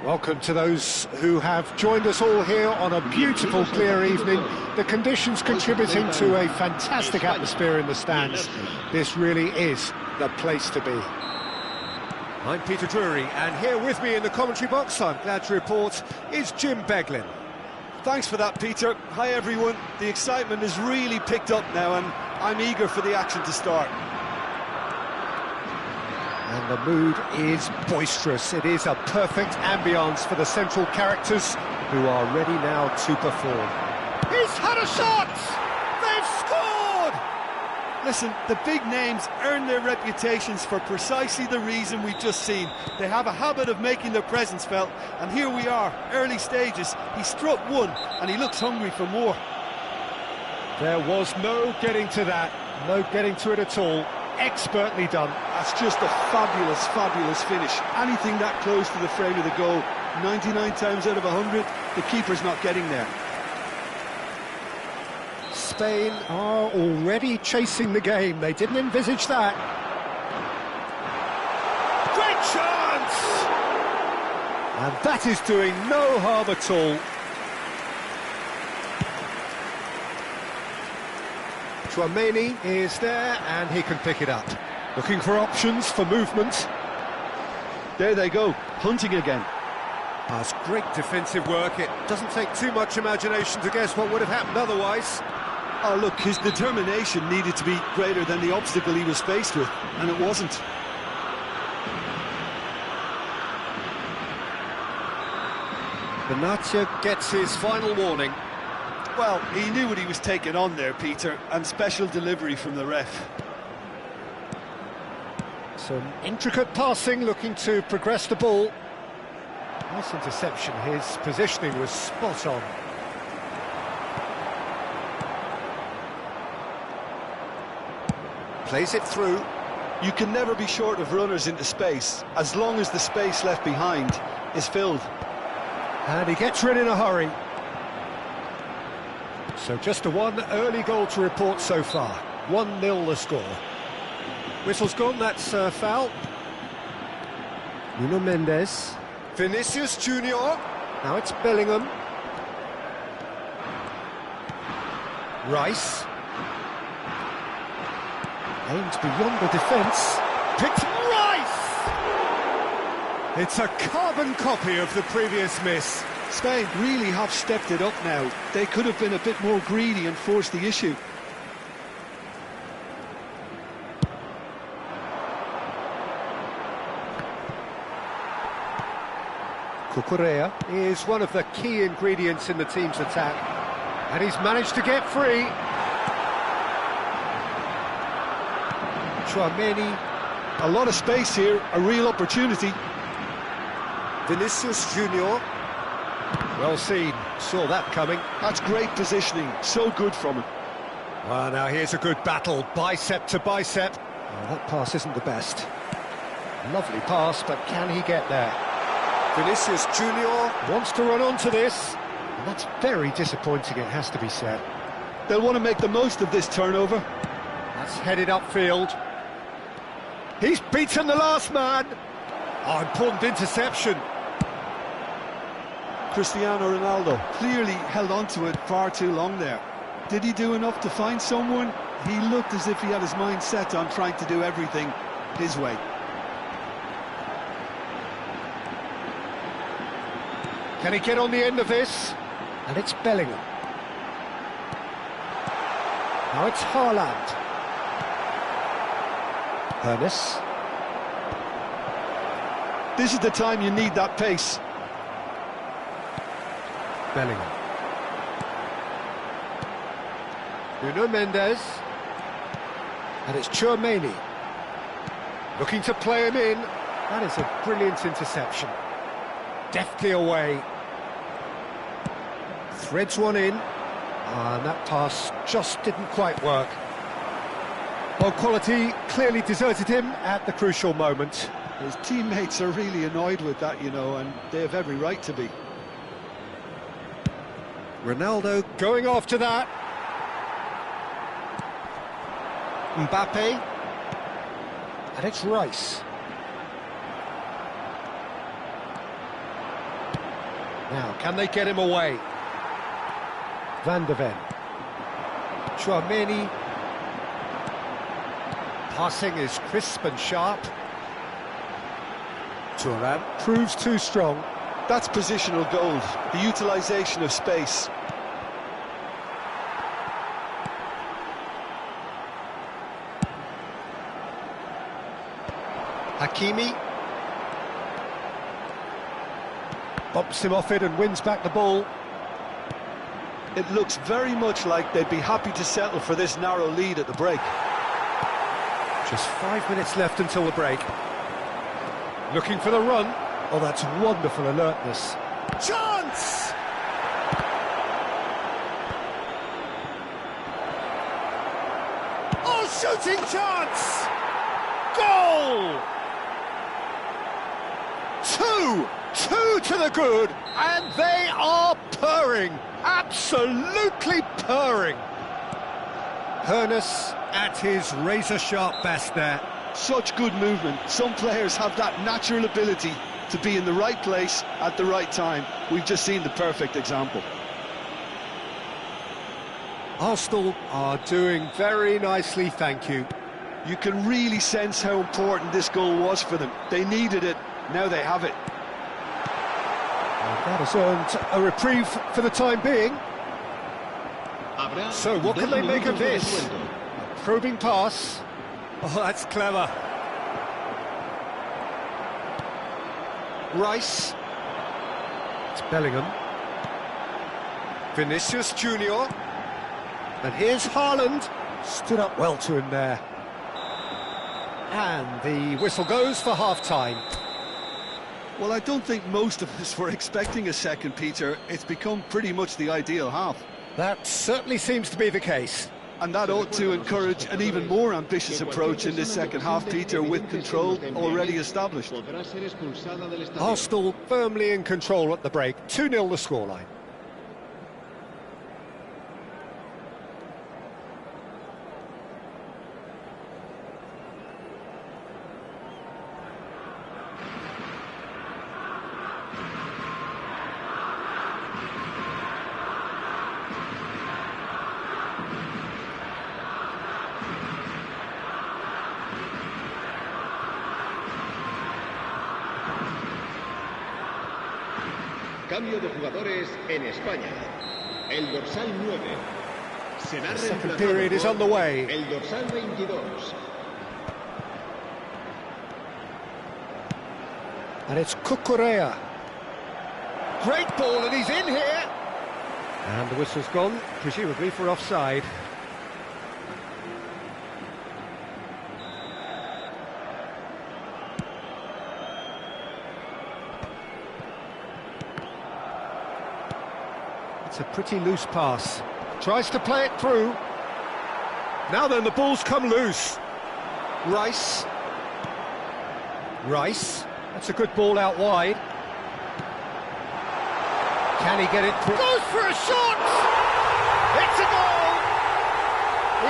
Welcome to those who have joined us all here on a beautiful, clear evening. The conditions contributing to a fantastic atmosphere in the stands. This really is the place to be. I'm Peter Drury, and here with me in the commentary box, I'm glad to report, is Jim Beglin. Thanks for that, Peter. Hi, everyone. The excitement has really picked up now, and I'm eager for the action to start. And the mood is boisterous. It is a perfect ambience for the central characters who are ready now to perform. He's had a shot! They've scored! Listen, the big names earn their reputations for precisely the reason we've just seen. They have a habit of making their presence felt, and here we are, early stages. He struck one, and he looks hungry for more. There was no getting to that, no getting to it at all. Expertly done. That's just a fabulous, fabulous finish. Anything that close to the frame of the goal, 99 times out of 100, the keeper's not getting there. Spain are already chasing the game. They didn't envisage that. Great chance! And that is doing no harm at all. Tchouaméni is there, and he can pick it up. Looking for options for movement. There they go, hunting again. That's great defensive work. It doesn't take too much imagination to guess what would have happened otherwise. Oh, look, his determination needed to be greater than the obstacle he was faced with, and it wasn't. Benatia gets his final warning. Well, he knew what he was taking on there, Peter, and special delivery from the ref. Some intricate passing, looking to progress the ball. Nice interception. His positioning was spot on. Plays it through. You can never be short of runners into space, as long as the space left behind is filled. And he gets rid in a hurry. So just one early goal to report so far. 1-0 the score. Whistle's gone, that's a foul. Nuno Mendes. Vinicius Junior. Now it's Bellingham. Rice. Aimed beyond the defence. Picked Rice! It's a carbon copy of the previous miss. Spain really have stepped it up now. They could have been a bit more greedy and forced the issue. Cucurella is one of the key ingredients in the team's attack. And he's managed to get free. Tchouaméni. A lot of space here, a real opportunity. Vinicius Junior. Well seen, saw that coming. That's great positioning, so good from him. Well, now here's a good battle, bicep to bicep. Oh, that pass isn't the best. Lovely pass, but can he get there? Vinicius Junior wants to run onto this. And that's very disappointing, it has to be said. They'll want to make the most of this turnover. That's headed upfield. He's beaten the last man. Oh, important interception. Cristiano Ronaldo clearly held on to it far too long there. Did he do enough to find someone? He looked as if he had his mind set on trying to do everything his way. Can he get on the end of this? And it's Bellingham. Now it's Haaland. Ernest. This is the time you need that pace. Bellingham. Nuno Mendes. And it's Tchouaméni. Looking to play him in. That is a brilliant interception. Deftly away. Threads one in. And that pass just didn't quite work. Well, quality clearly deserted him at the crucial moment. His teammates are really annoyed with that, you know, and they have every right to be. Ronaldo going after that. Mbappe. And it's Rice. Now, can they get him away? Van de Ven. Tchouameni. Passing is crisp and sharp. Thuram proves too strong. That's positional gold, the utilisation of space. Hakimi. Bumps him off it and wins back the ball. It looks very much like they'd be happy to settle for this narrow lead at the break. Just 5 minutes left until the break. Looking for the run. Oh, that's wonderful alertness. Chance! Oh, shooting chance! Goal! Two to the good, and they are purring. Absolutely purring. Hoeneß at his razor-sharp best there. Such good movement. Some players have that natural ability to be in the right place at the right time. We've just seen the perfect example. Arsenal are doing very nicely, thank you. You can really sense how important this goal was for them. They needed it, now they have it. And that has earned a reprieve for the time being. So what can they make of this? A probing pass. Oh, that's clever. Rice. It's Bellingham. Vinicius Junior. And here's Haaland. Stood up well to him there. And the whistle goes for half-time. Well, I don't think most of us were expecting a second, Peter. It's become pretty much the ideal half. That certainly seems to be the case. And that ought to encourage an even more ambitious approach in this second half, Peter, with control already established. Arsenal firmly in control at the break. 2-0 the scoreline. Cambio de jugadores en España. El dorsal 9 será The second reemplazado period is por on the way. el dorsal 22. And it's Cucurella. Great ball, and he's in here. And the whistle's gone, presumably for offside. It's a pretty loose pass. Tries to play it through. Now then, the ball's come loose. Rice. That's a good ball out wide. Can he get it through? Goes for a shot! It's a goal!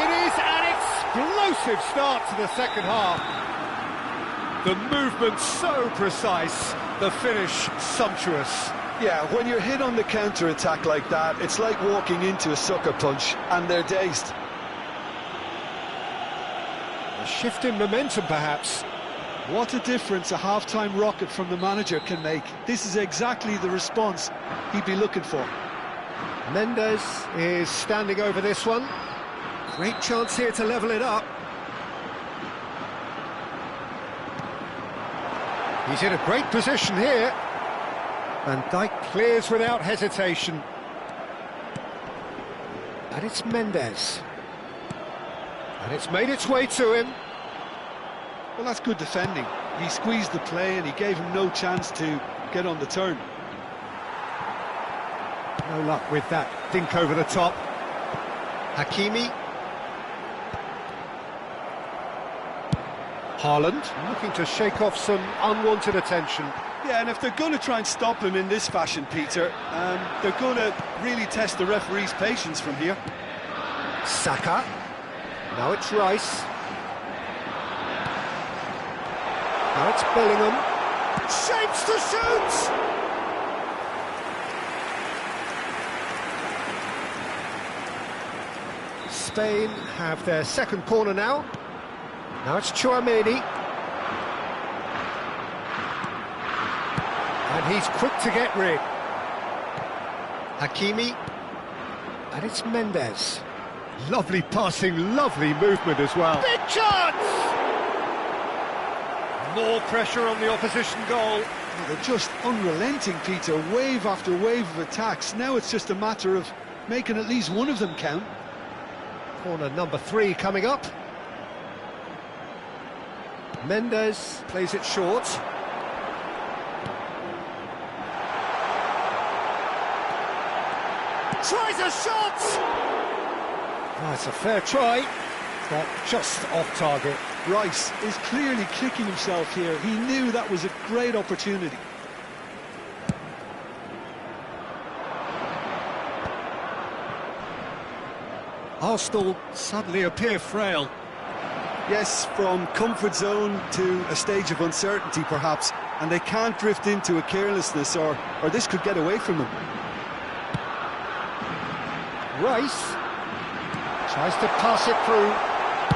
It is an explosive start to the second half. The movement so precise, the finish sumptuous. Yeah, when you're hit on the counter-attack like that, it's like walking into a sucker punch, and they're dazed. A shift in momentum, perhaps. What a difference a half-time rocket from the manager can make. This is exactly the response he'd be looking for. Mendes is standing over this one. Great chance here to level it up. He's in a great position here. Van Dijk clears without hesitation. And it's Mendes. And it's made its way to him. Well, that's good defending. He squeezed the play and he gave him no chance to get on the turn. No luck with that dink over the top. Hakimi. Haaland looking to shake off some unwanted attention. Yeah, and if they're going to try and stop him in this fashion, Peter, they're going to really test the referee's patience from here. Saka. Now it's Rice. Now it's Bellingham. Shapes to shoot! Spain have their second corner now. Now it's Tchouaméni. And he's quick to get rid. Hakimi. And it's Mendes. Lovely passing, lovely movement as well. Big chance! More pressure on the opposition goal. They're just unrelenting, Peter. Wave after wave of attacks. Now it's just a matter of making at least one of them count. Corner number 3 coming up. Mendes plays it short. Tries a shot! Oh, it's a fair try, but just off target. Rice is clearly kicking himself here. He knew that was a great opportunity. Arsenal suddenly appear frail. Yes, from comfort zone to a stage of uncertainty perhaps, and they can't drift into a carelessness or this could get away from them. Rice tries to pass it through.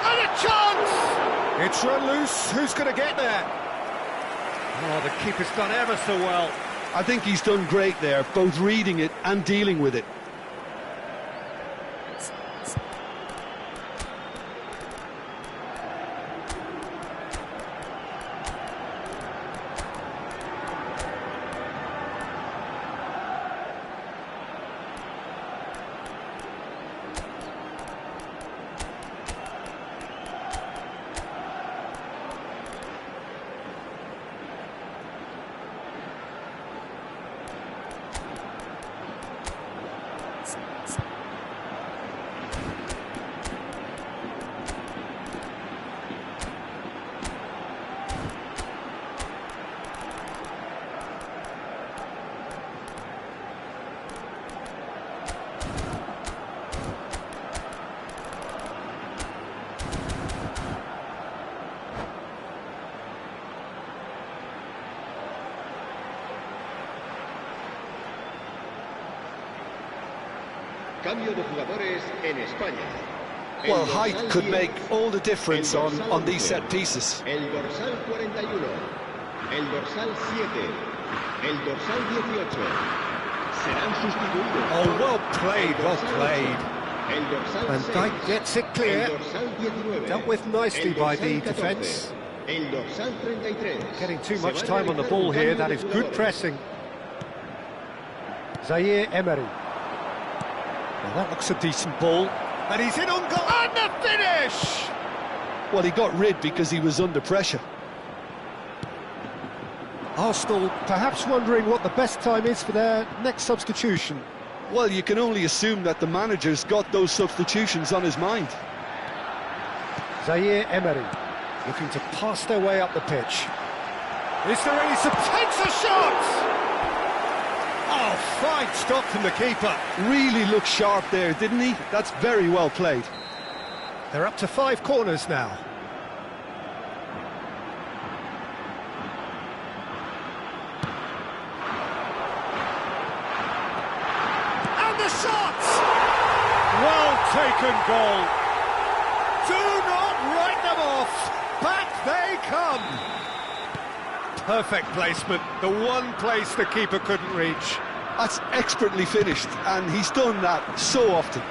And a chance! It's run loose. Who's going to get there? Oh, the keeper's done ever so well. I think he's done great there, both reading it and dealing with it. Cambio de jugadores en España. Well, height could make all the difference on these set pieces. El dorsal 41, el dorsal 7, el dorsal 18. Serán sustituidos. Oh, well played, well played. El dorsal Van 6, Dijk gets it clear. el dorsal 19, Dealt with nicely el by dorsal the 14, defence. El dorsal 33. Getting too Se much va a time on the realizar ball un here. cambio That de is good jugadores. pressing. Zaire Emery. Well, that looks a decent ball. And he's in on goal. And the finish! Well, he got rid because he was under pressure. Arsenal perhaps wondering what the best time is for their next substitution. Well, you can only assume that the manager's got those substitutions on his mind. Zaire Emery looking to pass their way up the pitch. Is there any takes a shot! Oh, fine stop from the keeper. Really looked sharp there, didn't he? That's very well played. They're up to 5 corners now. And the shot! Well taken goal. Do not write them off. Back they come. Perfect placement. The one place the keeper couldn't reach. That's expertly finished, and he's done that so often.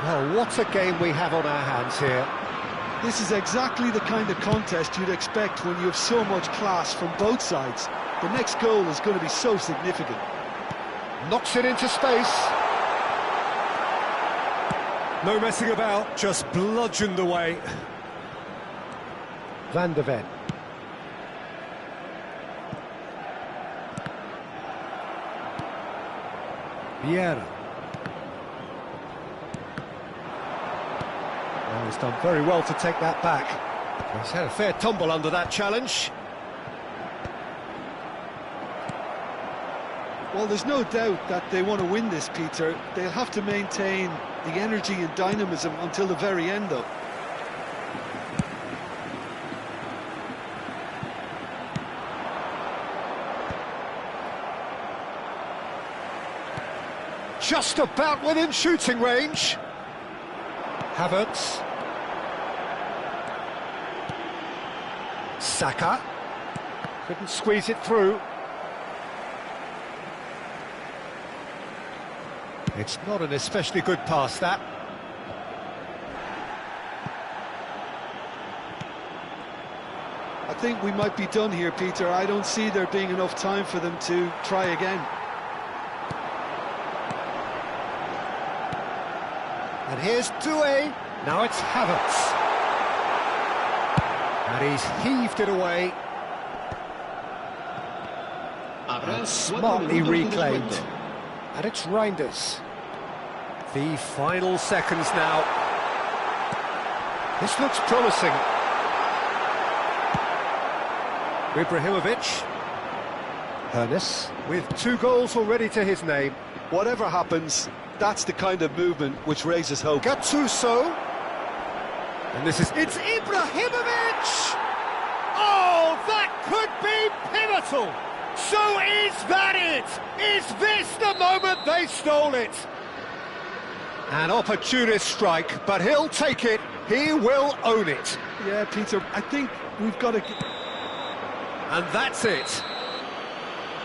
Well, what a game we have on our hands here. This is exactly the kind of contest you'd expect when you have so much class from both sides. The next goal is going to be so significant. Knocks it into space. No messing about, just bludgeoned away. Van de Ven. Vieira. Well, he's done very well to take that back. He's had a fair tumble under that challenge. Well, there's no doubt that they want to win this, Peter. They'll have to maintain the energy and dynamism until the very end, though. just about within shooting range. Havertz. Saka. Couldn't squeeze it through. It's not an especially good pass, that. I think we might be done here, Peter. I don't see there being enough time for them to try again. And here's Doué. Now it's Havertz. And he's heaved it away. And smartly reclaimed. And it's Reinders. The final seconds now. This looks promising. Ibrahimovic. Hernes with 2 goals already to his name. Whatever happens, that's the kind of movement which raises hope. Gattuso. And this is... It's Ibrahimovic! Oh, that could be pivotal! So is that it? Is this the moment they stole it? An opportunist strike, but he'll take it. He will own it. Yeah, Peter, I think we've got to... And that's it.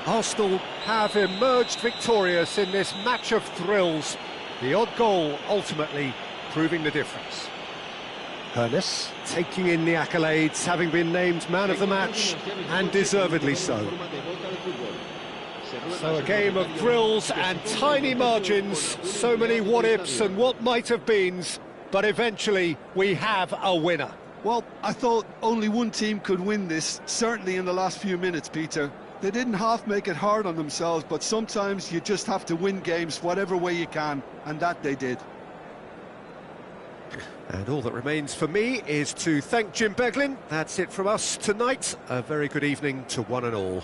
Arsenal have emerged victorious in this match of thrills. The odd goal ultimately proving the difference. Hernes taking in the accolades, having been named man of the match, and deservedly so. So a game of thrills and tiny margins, so many what-ifs and what-might-have-beens, but eventually we have a winner. Well, I thought only one team could win this, certainly in the last few minutes, Peter. They didn't half make it hard on themselves, but sometimes you just have to win games whatever way you can, and that they did. And all that remains for me is to thank Jim Beglin. That's it from us tonight. A very good evening to one and all.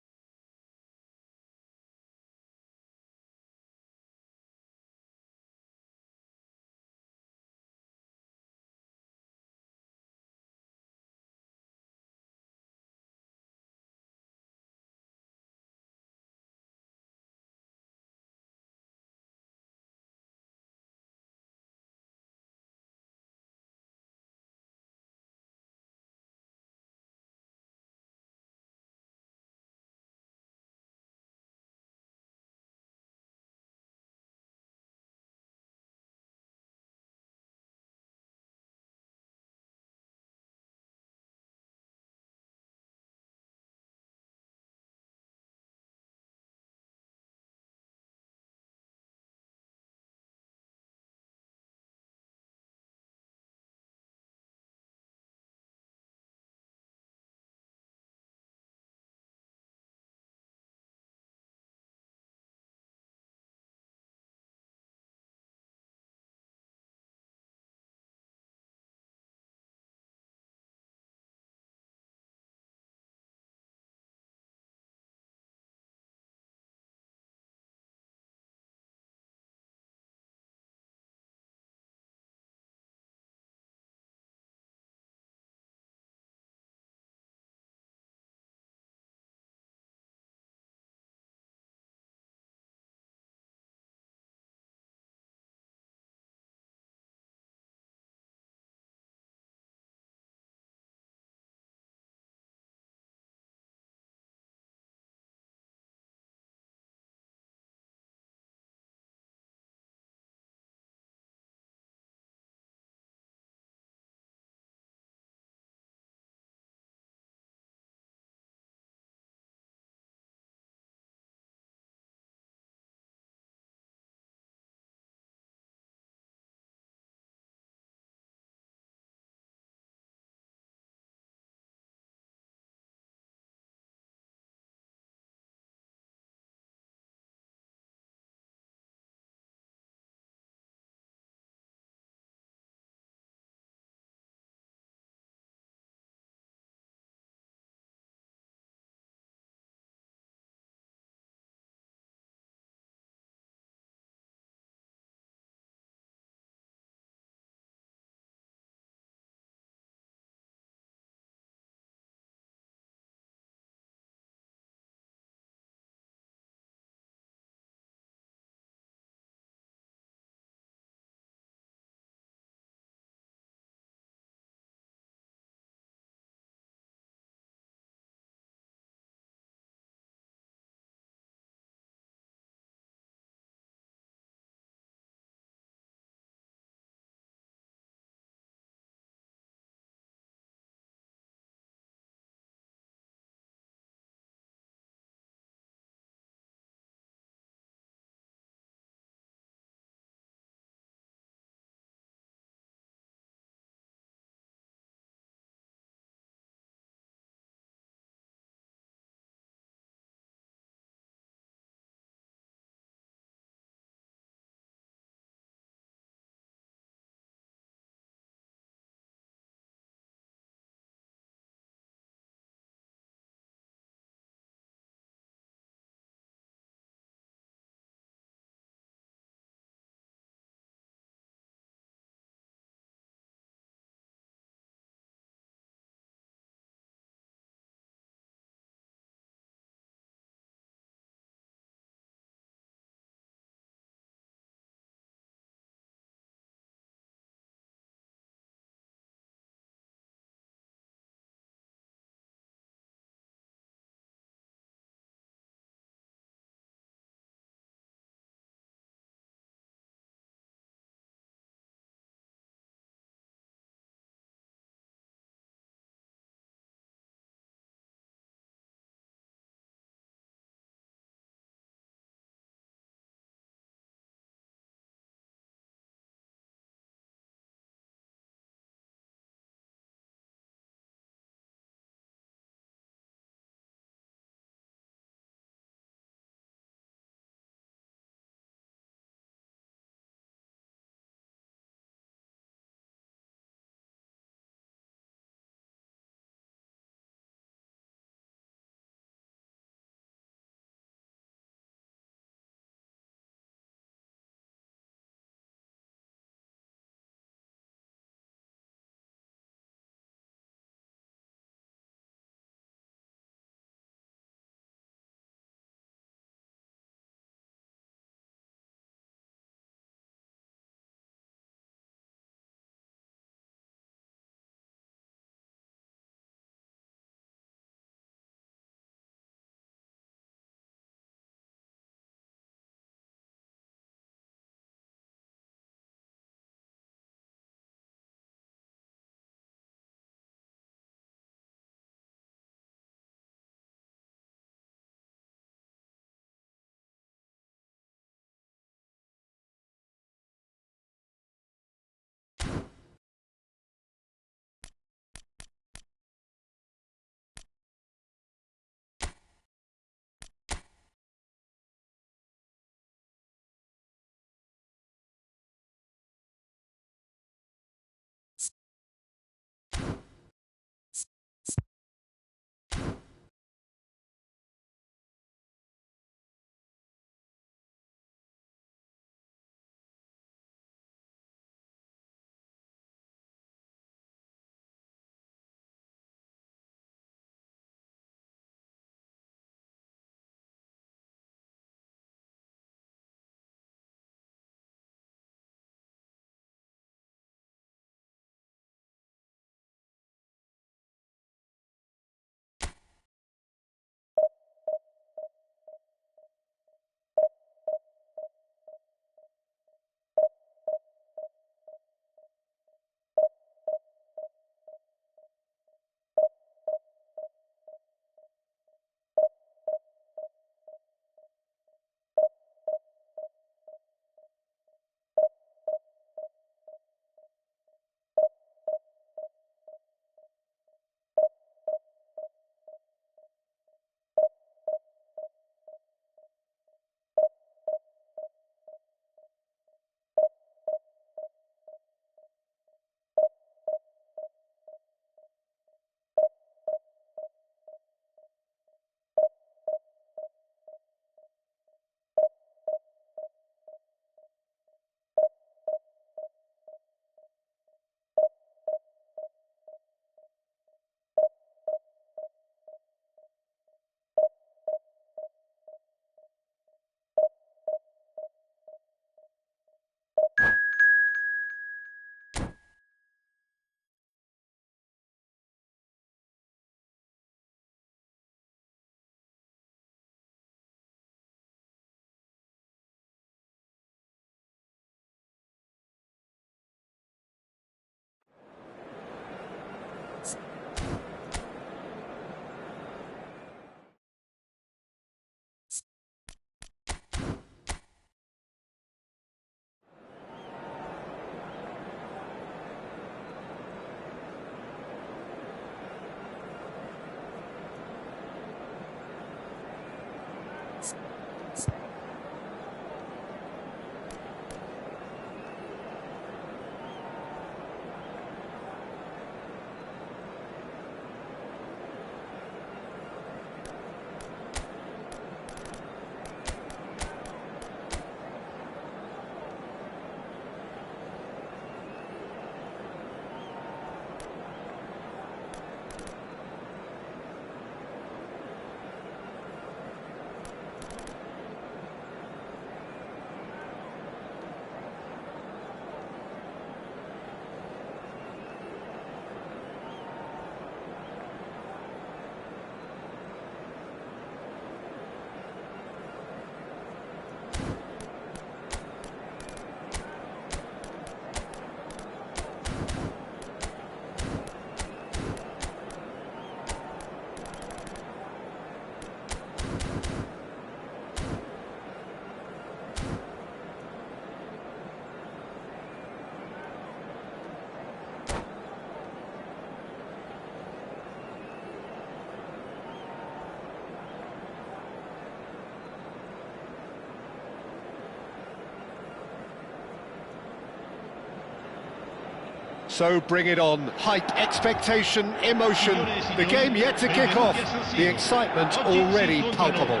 So bring it on. Hype, expectation, emotion. The game yet to kick off. The excitement already palpable.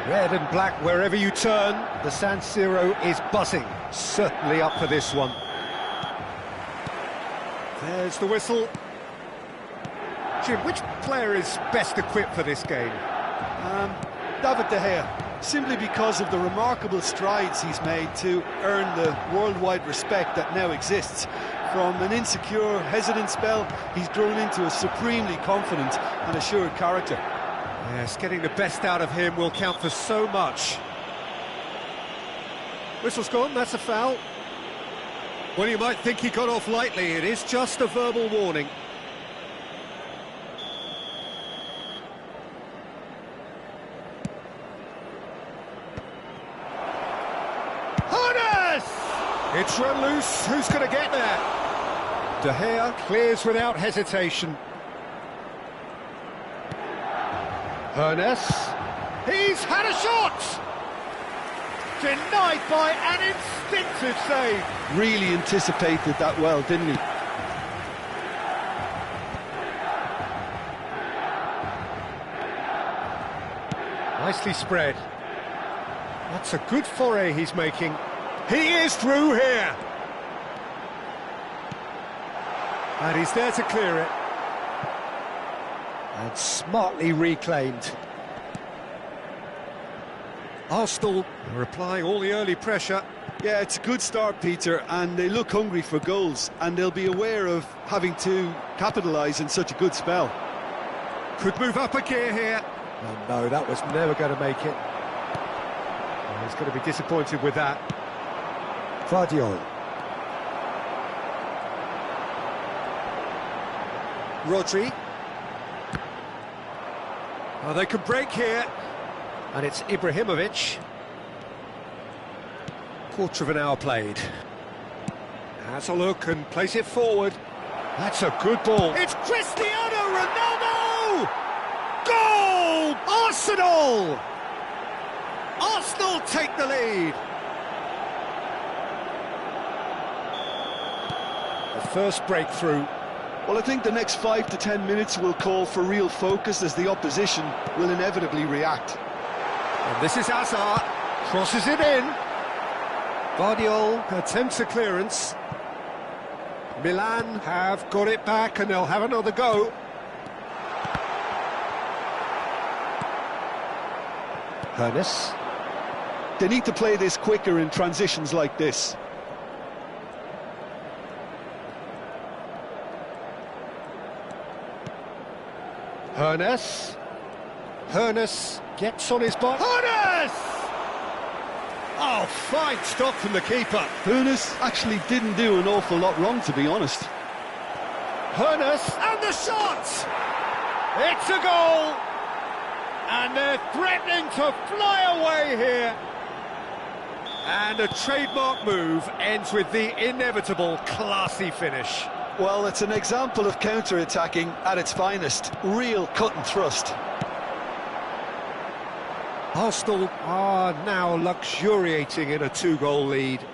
Red and black wherever you turn. The San Siro is buzzing. Certainly up for this one. There's the whistle. Jim, which player is best equipped for this game? David De Gea, simply because of the remarkable strides he's made to earn the worldwide respect that now exists. From an insecure, hesitant spell, he's grown into a supremely confident and assured character. Yes, getting the best out of him will count for so much. Whistle's gone, that's a foul. Well, you might think he got off lightly, it is just a verbal warning. It's run loose, who's going to get there? De Gea clears without hesitation. Hernes, he's had a shot! Denied by an instinctive save. Really anticipated that well, didn't he? Nicely spread. That's a good foray he's making. He is through here. And he's there to clear it. And smartly reclaimed. Arsenal are applying all the early pressure. Yeah, it's a good start, Peter, and they look hungry for goals, and they'll be aware of having to capitalise in such a good spell. Could move up a gear here. Oh no, that was never going to make it. Oh, he's going to be disappointed with that. Guardiola. Rodri. Oh, they can break here. And it's Ibrahimovic. Quarter of an hour played. Has a look and plays it forward. That's a good ball. It's Cristiano Ronaldo! Goal! Arsenal! Arsenal take the lead. The first breakthrough. Well, I think the next 5 to 10 minutes will call for real focus as the opposition will inevitably react. And this is Hazard. Crosses it in. Guardiola attempts a clearance. Milan have got it back and they'll have another go. Hernes. They need to play this quicker in transitions like this. Hernes. Hernes gets on his box. Hernes! Oh, fine stop from the keeper. Hernes actually didn't do an awful lot wrong, to be honest. Hernes, and the shot! It's a goal! And they're threatening to fly away here. And a trademark move ends with the inevitable classy finish. Well, it's an example of counter-attacking at its finest. Real cut and thrust. Arsenal are now luxuriating in a 2-goal lead.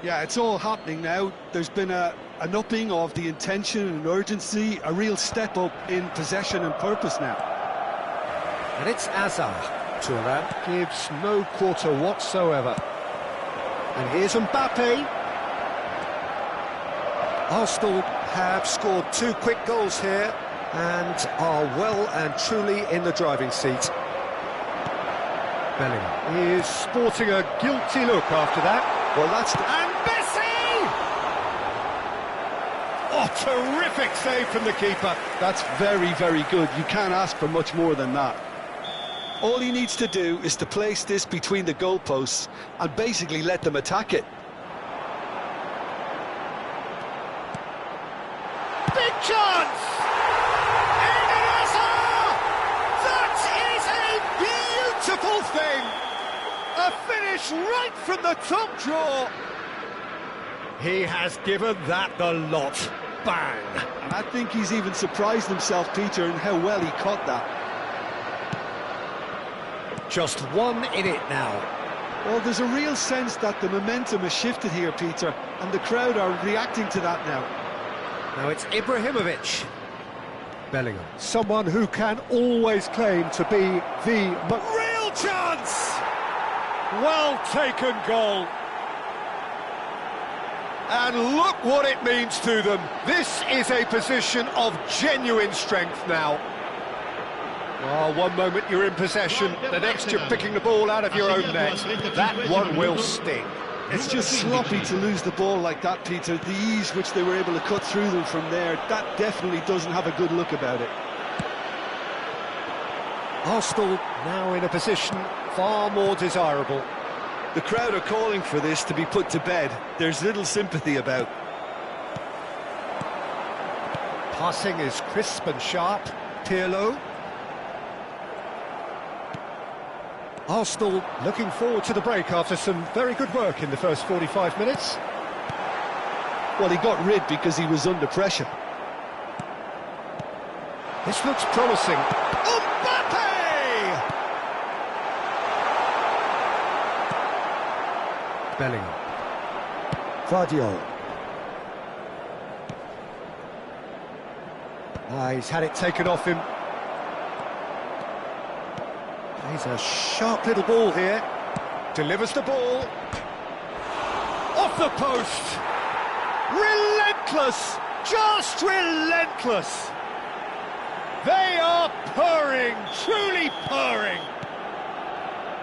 Yeah, it's all happening now. There's been an upping of the intention and urgency, a real step up in possession and purpose now. And it's Hazard. Thuram gives no quarter whatsoever. And here's Mbappe. Arsenal have scored 2 quick goals here and are well and truly in the driving seat. Bellingham is sporting a guilty look after that. Well, that's... And Messi! Oh, terrific save from the keeper. That's very, very good. You can't ask for much more than that. All he needs to do is to place this between the goalposts and basically let them attack it. Big chance! Eden Hazard! That is a beautiful thing! A finish right from the top drawer! He has given that the lot. Bang! And I think he's even surprised himself, Peter, in how well he caught that. Just 1 in it now. Well, there's a real sense that the momentum has shifted here, Peter, and the crowd are reacting to that now. Now it's Ibrahimovic. Bellingham. Someone who can always claim to be the... Real chance! Well taken goal. And look what it means to them. This is a position of genuine strength now. Oh, one moment you're in possession, the next you're picking the ball out of your own net. That one will sting. It's just sloppy to lose the ball like that, Peter. The ease which they were able to cut through them from there, that definitely doesn't have a good look about it. Arsenal now in a position far more desirable. The crowd are calling for this to be put to bed. There's little sympathy about. Passing is crisp and sharp. Pirlo. Arsenal looking forward to the break after some very good work in the first 45 minutes. Well, he got rid because he was under pressure. This looks promising. Mbappe! Bellingham. Vardiol. He's had it taken off him. He's a sharp little ball here. Delivers the ball. Off the post. Relentless. Just relentless. They are purring, truly purring.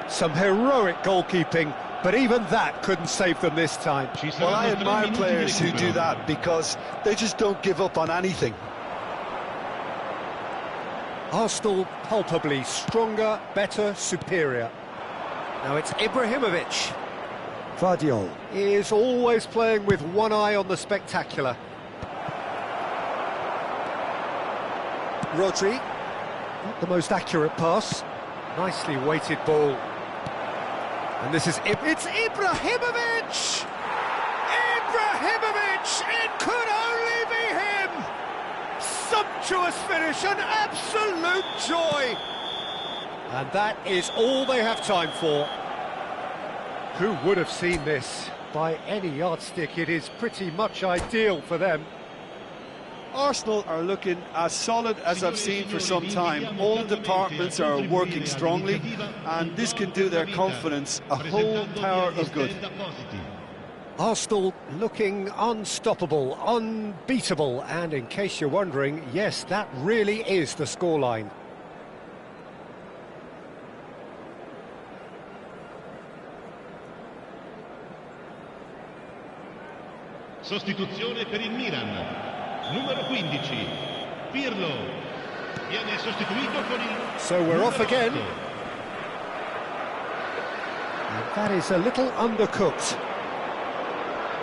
Some heroic goalkeeping, but even that couldn't save them this time. Well, I admire players who do that because they just don't give up on anything. Arsenal palpably stronger, better, superior. Now it's Ibrahimovic. Vardiol is always playing with one eye on the spectacular. Rodri, not the most accurate pass. Nicely weighted ball. And this is it's Ibrahimovic! Ibrahimovic! It could only be him! Sumptuous finish, an absolute joy! And that is all they have time for. Who would have seen this? By any yardstick, it is pretty much ideal for them. Arsenal are looking as solid as I've seen for some time. All departments are working strongly, and this can do their confidence a whole power of good. Arsenal looking unstoppable, unbeatable, and in case you're wondering, yes, that really is the scoreline. Sostituzione per il Milan. Numero 15, Pirlo. Viene sostituito con il... So we're off again. And that is a little undercooked.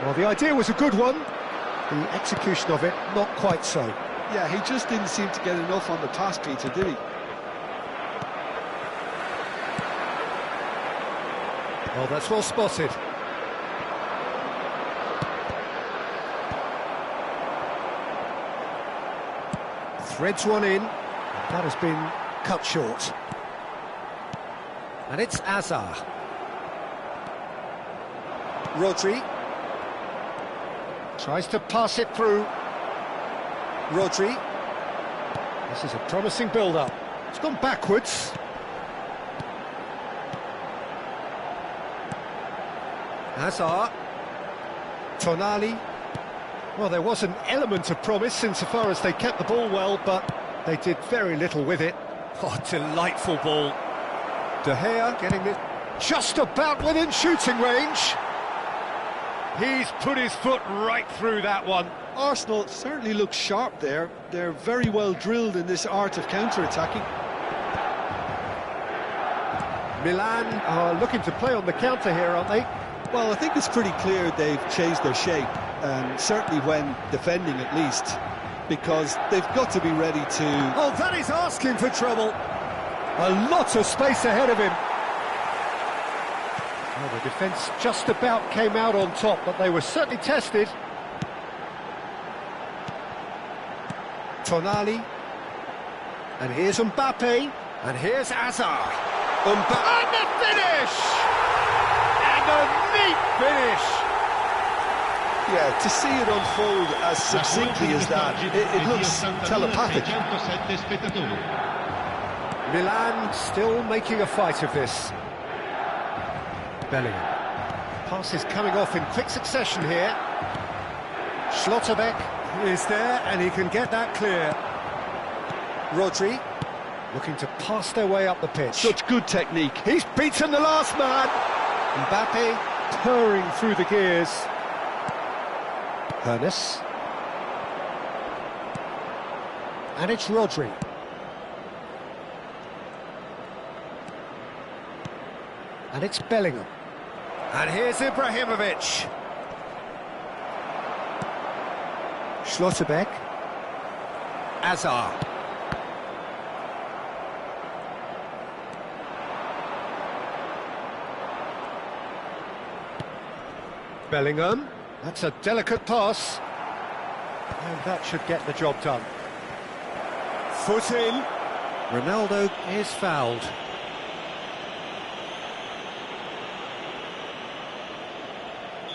Well, the idea was a good one. The execution of it, not quite so. Yeah, he just didn't seem to get enough on the pass, Peter, did he? Well, that's well spotted. Threads one in. That has been cut short. And it's Azar. Rodri. Tries to pass it through. Rodri. This is a promising build-up. It's gone backwards. Hazard. Tonali. Well, there was an element of promise insofar as they kept the ball well, but they did very little with it. Oh, delightful ball. De Gea getting it just about within shooting range. He's put his foot right through that one. Arsenal certainly look sharp there. They're very well drilled in this art of counter-attacking. Milan are looking to play on the counter here, aren't they? Well, I think it's pretty clear they've changed their shape, certainly when defending at least, because they've got to be ready to... Oh, that is asking for trouble. A lot of space ahead of him. Well, the defence just about came out on top, but they were certainly tested. Tonali. And here's Mbappe. And here's Hazard. And the finish! And a neat finish! Yeah, to see it unfold as succinctly as that, it looks telepathic. Milan still making a fight of this. Bellingham. Pass is coming off in quick succession here. Schlotterbeck is there and he can get that clear. Rodri looking to pass their way up the pitch. Such good technique. He's beaten the last man. Mbappe purring through the gears. Hernes. And it's Rodri. And it's Bellingham. And here's Ibrahimovic. Schlotterbeck. Hazard. Bellingham. That's a delicate pass. And that should get the job done. Foot in. Ronaldo is fouled.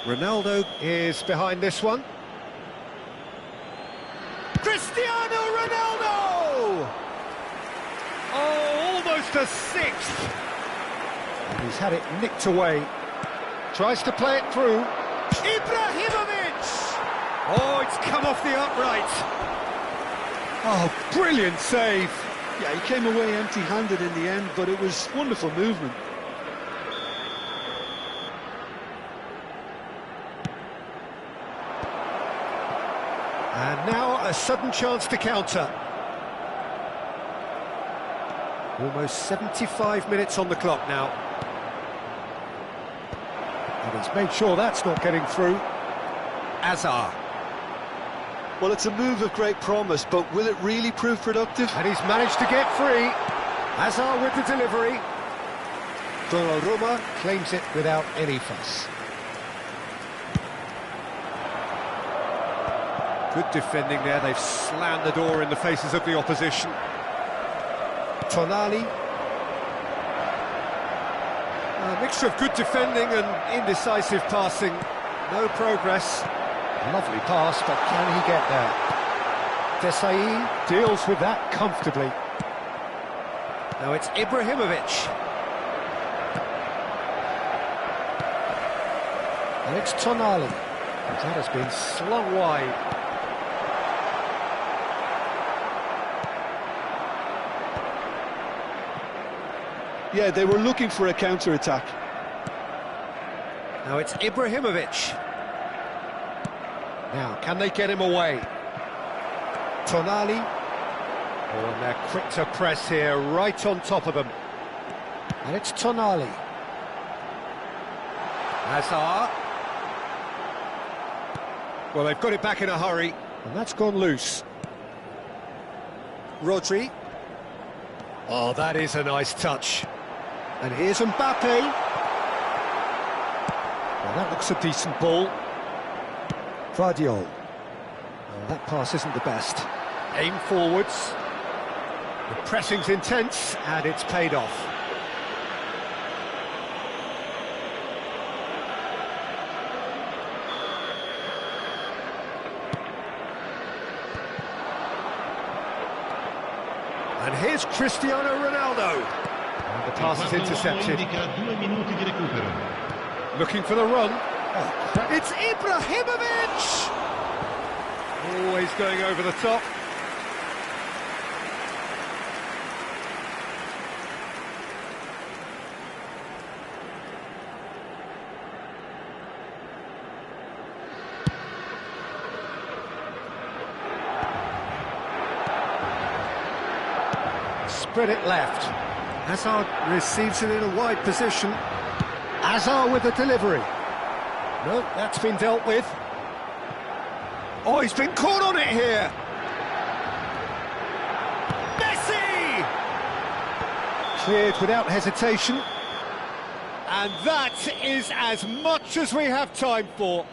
Ronaldo is behind this one. Cristiano Ronaldo! Oh, almost a sixth. And he's had it nicked away. Tries to play it through. Ibrahimovic! Oh, it's come off the upright. Oh, brilliant save. Yeah, he came away empty-handed in the end, but it was wonderful movement. And now a sudden chance to counter. Almost 75 minutes on the clock now. And he's made sure that's not getting through. Hazard. Well, it's a move of great promise, but will it really prove productive? And he's managed to get free. Hazard with the delivery. Donnarumma claims it without any fuss. Good defending there, they've slammed the door in the faces of the opposition. Tonali. A mixture of good defending and indecisive passing. No progress. Lovely pass, but can he get there? Desailly deals with that comfortably. Now it's Ibrahimovic. And it's Tonali. That has been slung wide. Yeah, they were looking for a counter-attack. Now it's Ibrahimovic. Now, can they get him away? Tonali. Oh, and they're quick to press here, right on top of them. And it's Tonali. Hazard. Well, they've got it back in a hurry, and that's gone loose. Rodri. Oh, that is a nice touch. And here's Mbappe. Well, that looks a decent ball. Gvardiol. Oh, that pass isn't the best. Aim forwards. The pressing's intense, and it's paid off. And here's Cristiano Ronaldo. And the pass is intercepted. Looking for the run. Oh, it's Ibrahimovic! Always going over the top. Spread it left. Hazard receives it in a wide position. Hazard with the delivery. No, that's been dealt with. Oh, he's been caught on it here. Messi! Cleared without hesitation. And that is as much as we have time for.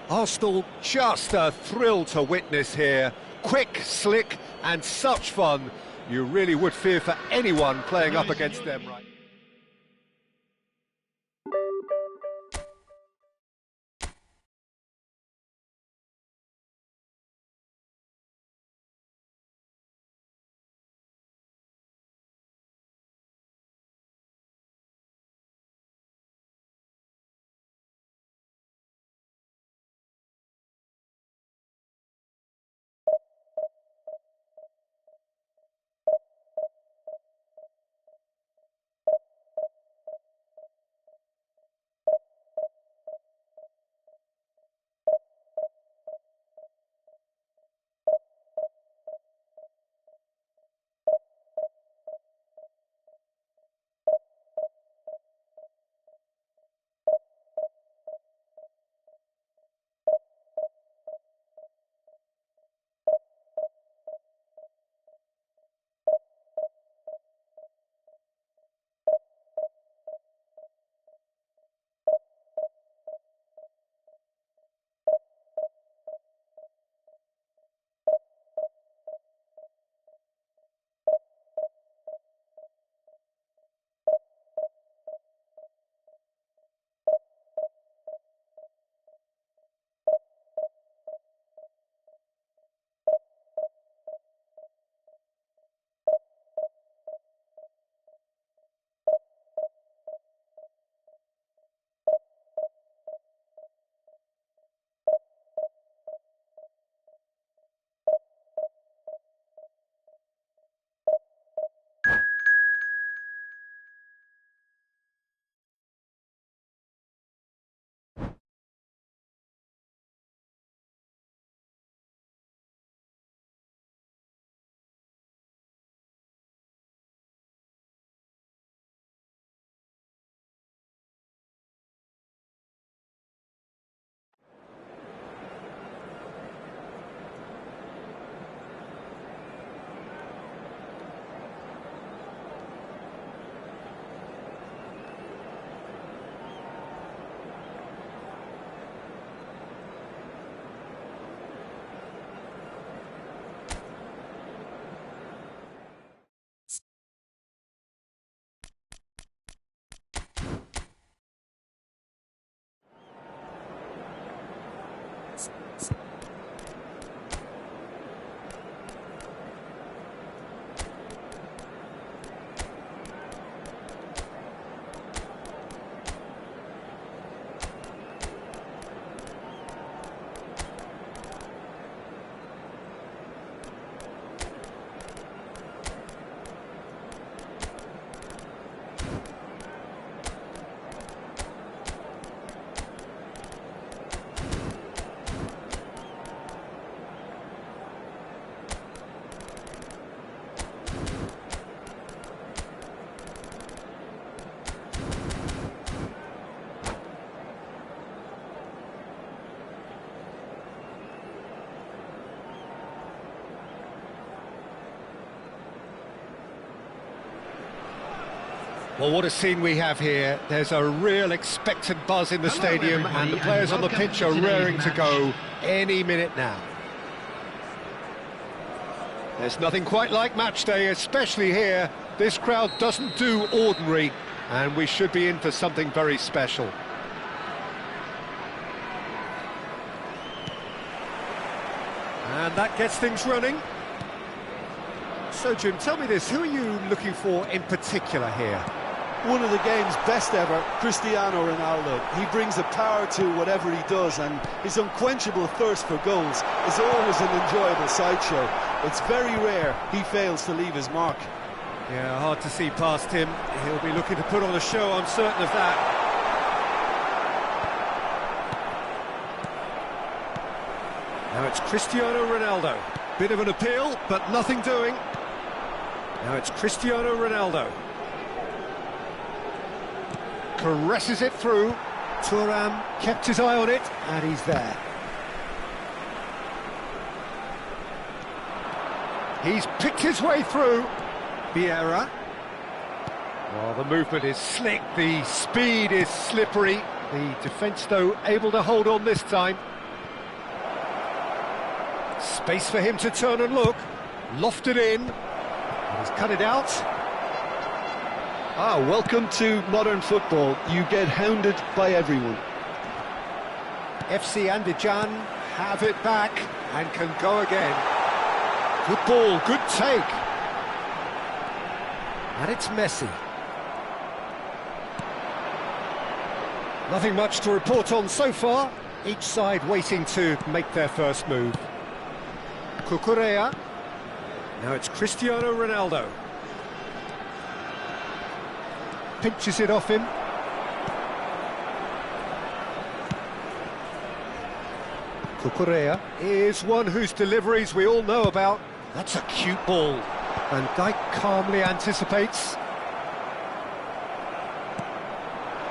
Arsenal just a thrill to witness here. Quick, slick, and such fun. You really would fear for anyone playing up against them right Well, what a scene we have here. There's a real expectant buzz in the stadium, and the players on the pitch are raring to go any minute now. There's nothing quite like match day, especially here. This crowd doesn't do ordinary, and we should be in for something very special. And that gets things running. So, Jim, tell me this, who are you looking for in particular here? One of the game's best ever, Cristiano Ronaldo. He brings a power to whatever he does, and his unquenchable thirst for goals is always an enjoyable sideshow. It's very rare he fails to leave his mark. Yeah, hard to see past him. He'll be looking to put on a show, I'm certain of that. Now it's Cristiano Ronaldo. Bit of an appeal, but nothing doing. Now it's Cristiano Ronaldo. Caresses it through. Thuram kept his eye on it, and he's there. He's picked his way through. Vieira. Well, the movement is slick, the speed is slippery. The defence, though, able to hold on this time. Space for him to turn and look. Lofted in. And he's cut it out. Welcome to modern football. You get hounded by everyone. FC Andijan have it back and can go again. Good ball, good take. And it's Messi. Nothing much to report on so far. Each side waiting to make their first move. Cucurella. Now it's Cristiano Ronaldo. Pinches it off him. Cucurella is one whose deliveries we all know about. That's a cute ball. Van Dijk calmly anticipates.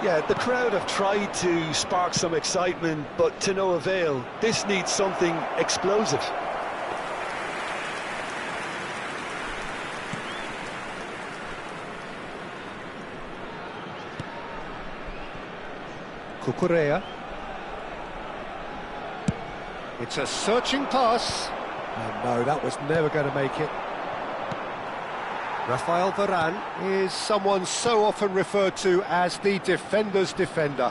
Yeah, the crowd have tried to spark some excitement, but to no avail. This needs something explosive. Cucurella. It's a searching pass. Oh, no, that was never going to make it. Rafael Varane is someone so often referred to as the defender's defender.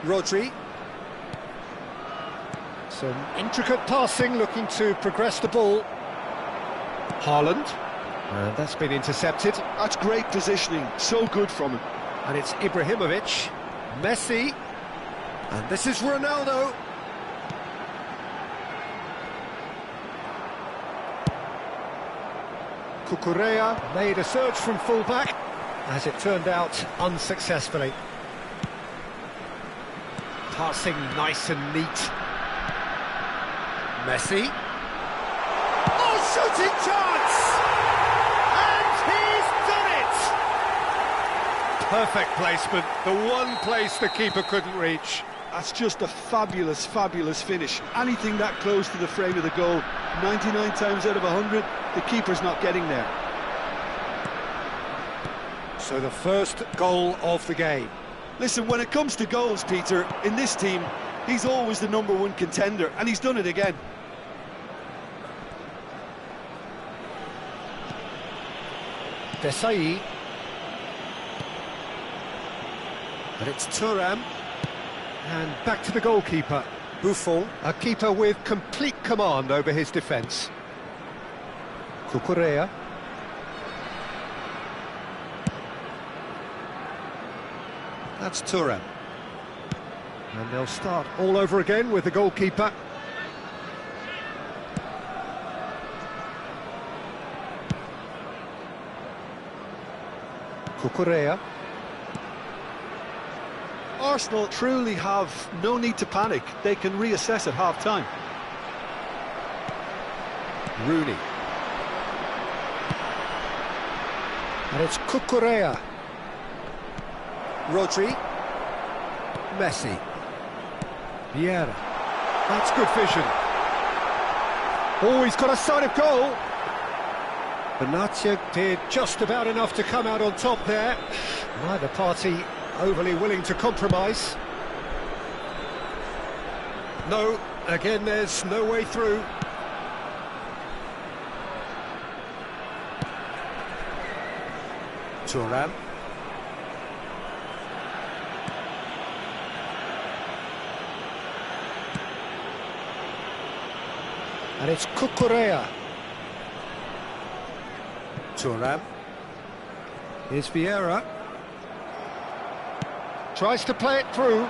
Rodri. Some intricate passing, looking to progress the ball. Haaland. And that's been intercepted. That's great positioning, so good from him. And it's Ibrahimovic. Messi. And this is Ronaldo. Cucurella made a surge from full-back, as it turned out, unsuccessfully. Passing nice and neat. Messi. Oh, shooting chance! And he's done it! Perfect placement, the one place the keeper couldn't reach. That's just a fabulous, fabulous finish. Anything that close to the frame of the goal, 99 times out of 100, the keeper's not getting there. So the first goal of the game. Listen, when it comes to goals, Peter, in this team, he's always the #1 contender, and he's done it again. Desai. And it's Thuram. And back to the goalkeeper, Buffon, a keeper with complete command over his defence. Cucurella. That's Thuram. And they'll start all over again with the goalkeeper. Cucurella. Arsenal truly have no need to panic. They can reassess at half-time. Rooney. And it's Cucurella. Rodri. Messi. Vieira. That's good vision. Oh, he's got a sight of goal. Benatia did just about enough to come out on top there. Neither party overly willing to compromise. No, again there's no way through. Thuram. And it's Cucurella. Thuram. Here's Vieira. Tries to play it through.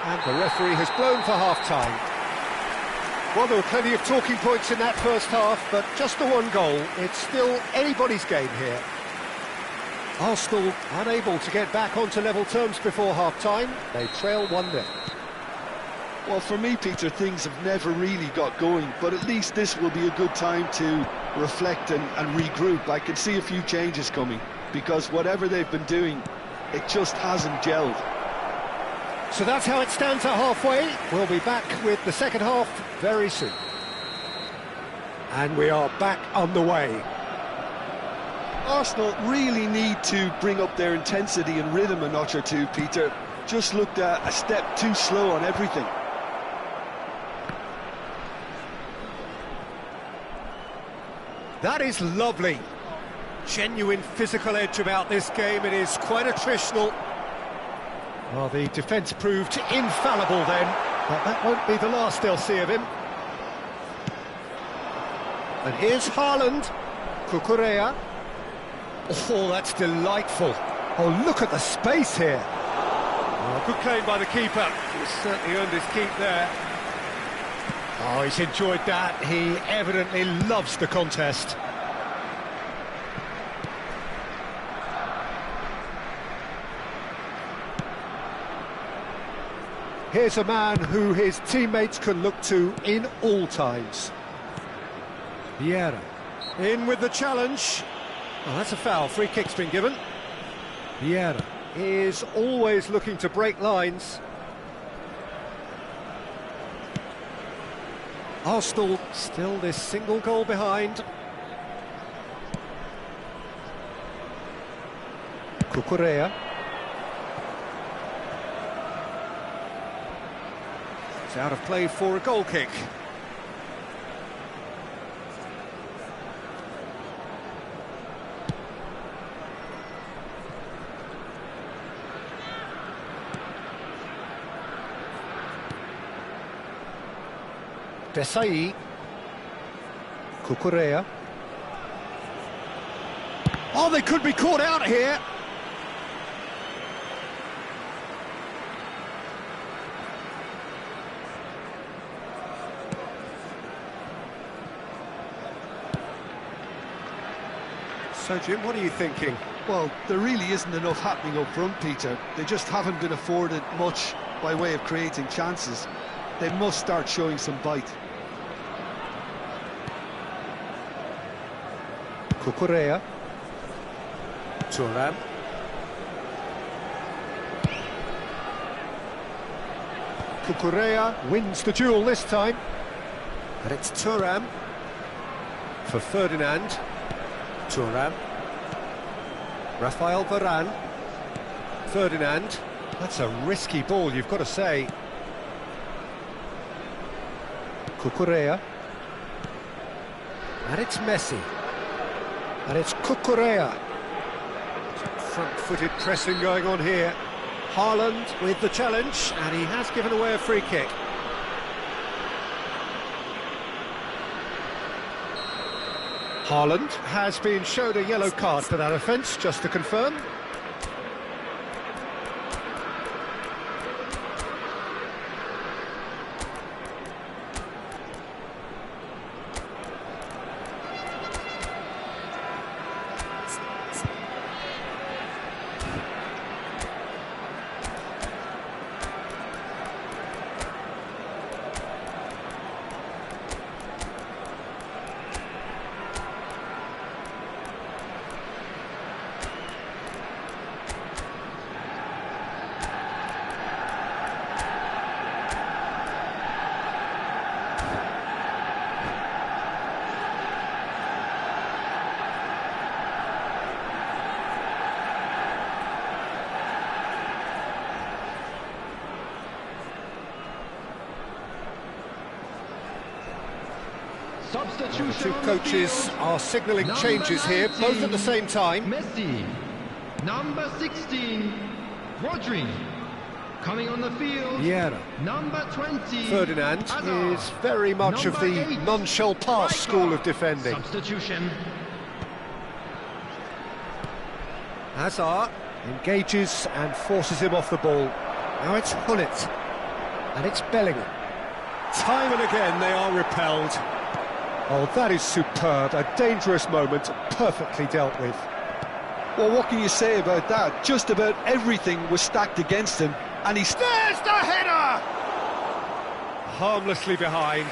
And the referee has blown for half-time. Well, there were plenty of talking points in that first half, but just the one goal. It's still anybody's game here. Arsenal unable to get back onto level terms before half-time. They trail 1-0. Well, for me, Peter, things have never really got going, but at least this will be a good time to reflect and regroup. I can see a few changes coming, because whatever they've been doing, it just hasn't gelled. So that's how it stands at halfway. We'll be back with the second half very soon. And we are back on the way. Arsenal really need to bring up their intensity and rhythm a notch or two, Peter. Just looked a step too slow on everything. That is lovely. Genuine physical edge about this game. It is quite attritional. Well, the defence proved infallible then, but that won't be the last they'll see of him. And here's Haaland. Cucurella. Oh, that's delightful. Oh, look at the space here. Oh, good claim by the keeper. He's certainly earned his keep there. Oh, he's enjoyed that. He evidently loves the contest. Here's a man who his teammates can look to in all times. Vieira. In with the challenge. Oh, that's a foul. Free kick's been given. Vieira is always looking to break lines. Arsenal still this single goal behind. Cucurella. It's out of play for a goal kick. Desai. Cucurella. Oh, they could be caught out here. So, Jim, what are you thinking? Well, there really isn't enough happening up front, Peter. They just haven't been afforded much by way of creating chances. They must start showing some bite. Cucurella. Thuram. Cucurella wins the duel this time. And it's Thuram for Ferdinand. Thuram. Rafael Varane. Ferdinand. That's a risky ball, you've got to say. Cucurella. And it's Messi. And it's Cucurella. Front-footed pressing going on here. Haaland with the challenge, and he has given away a free kick. Haaland has been shown a yellow card for that offence, just to confirm. The two coaches are signalling changes here, both at the same time. Messi. Number 16, Rodri. Coming on the field, Vieira. number 20, Ferdinand Hazard. is very much of Number the 8, non-shell pass Rijkaard. school of defending. Substitution. Hazard engages and forces him off the ball. Now it's Gullit, and it's Bellingham. Time and again they are repelled. Oh, that is superb, a dangerous moment, perfectly dealt with. Well, what can you say about that? Just about everything was stacked against him, and he's... There's the header! Harmlessly behind.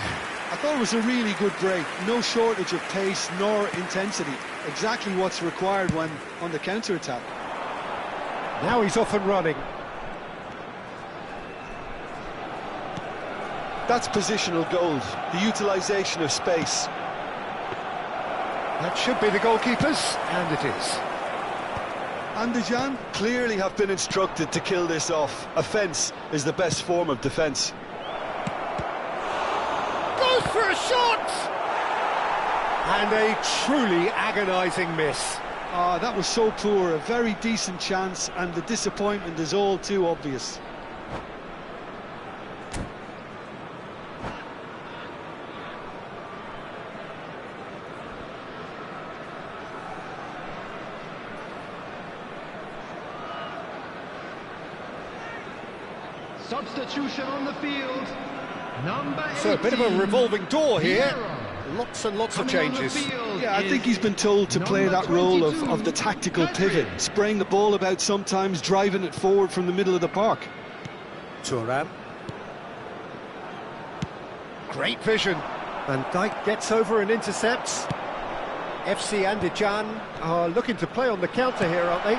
I thought it was a really good break. No shortage of pace nor intensity. Exactly what's required when on the counter-attack. Now he's off and running. That's positional gold, the utilisation of space. That should be the goalkeeper's, and it is. Andejan Clearly have been instructed to kill this off. Offence is the best form of defence. Goes for a shot! And a truly agonising miss. that was so poor, a very decent chance, and the disappointment is all too obvious. Substitution on the field, number 18. So a bit of a revolving door here. Vieira. Lots and lots of Coming on the changes. field Yeah, I is think he's been told to play number that role 22, of the tactical Pedri. pivot, spraying the ball about sometimes, driving it forward from the middle of the park. Thuram. Great vision. Van Dijk gets over and intercepts. FC Andijan are looking to play on the counter here, aren't they?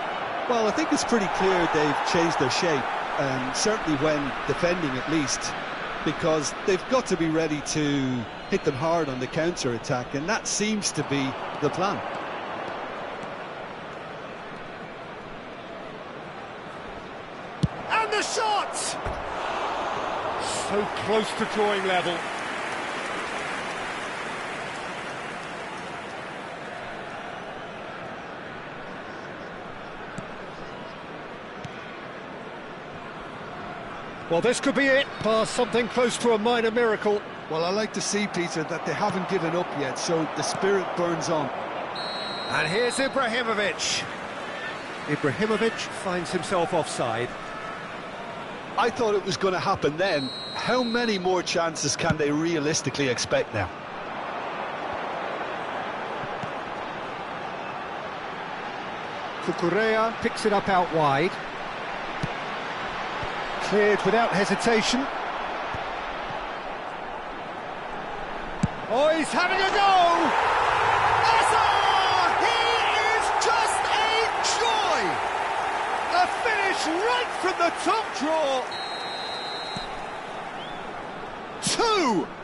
Well, I think it's pretty clear they've changed their shape, certainly when defending at least, because they've got to be ready to hit them hard on the counter-attack, and that seems to be the plan. And the shot! So close to drawing level. Well, this could be it, past something close to a minor miracle. Well, I like to see, Peter, that they haven't given up yet, so the spirit burns on. And here's Ibrahimovic. Ibrahimovic finds himself offside. I thought it was going to happen then. How many more chances can they realistically expect now? Cucurella picks it up out wide. Cleared without hesitation. Oh, he's having a go! Hazard! He is just a joy! A finish right from the top draw.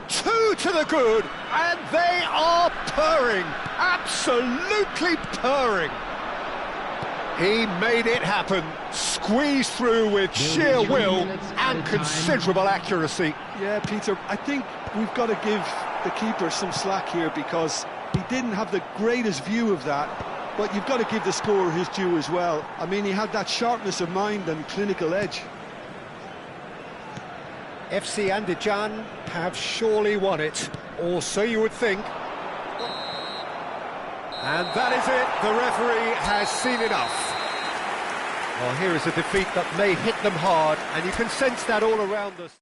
Two to the good, and they are purring, absolutely purring. He made it happen, squeezed through with sheer will and considerable accuracy. Yeah, Peter, I think we've got to give the keeper some slack here, because he didn't have the greatest view of that, but you've got to give the scorer his due as well. I mean, he had that sharpness of mind and clinical edge. FC Andijan have surely won it, or so you would think. And that is it, the referee has seen enough. Well, here is a defeat that may hit them hard, and you can sense that all around us.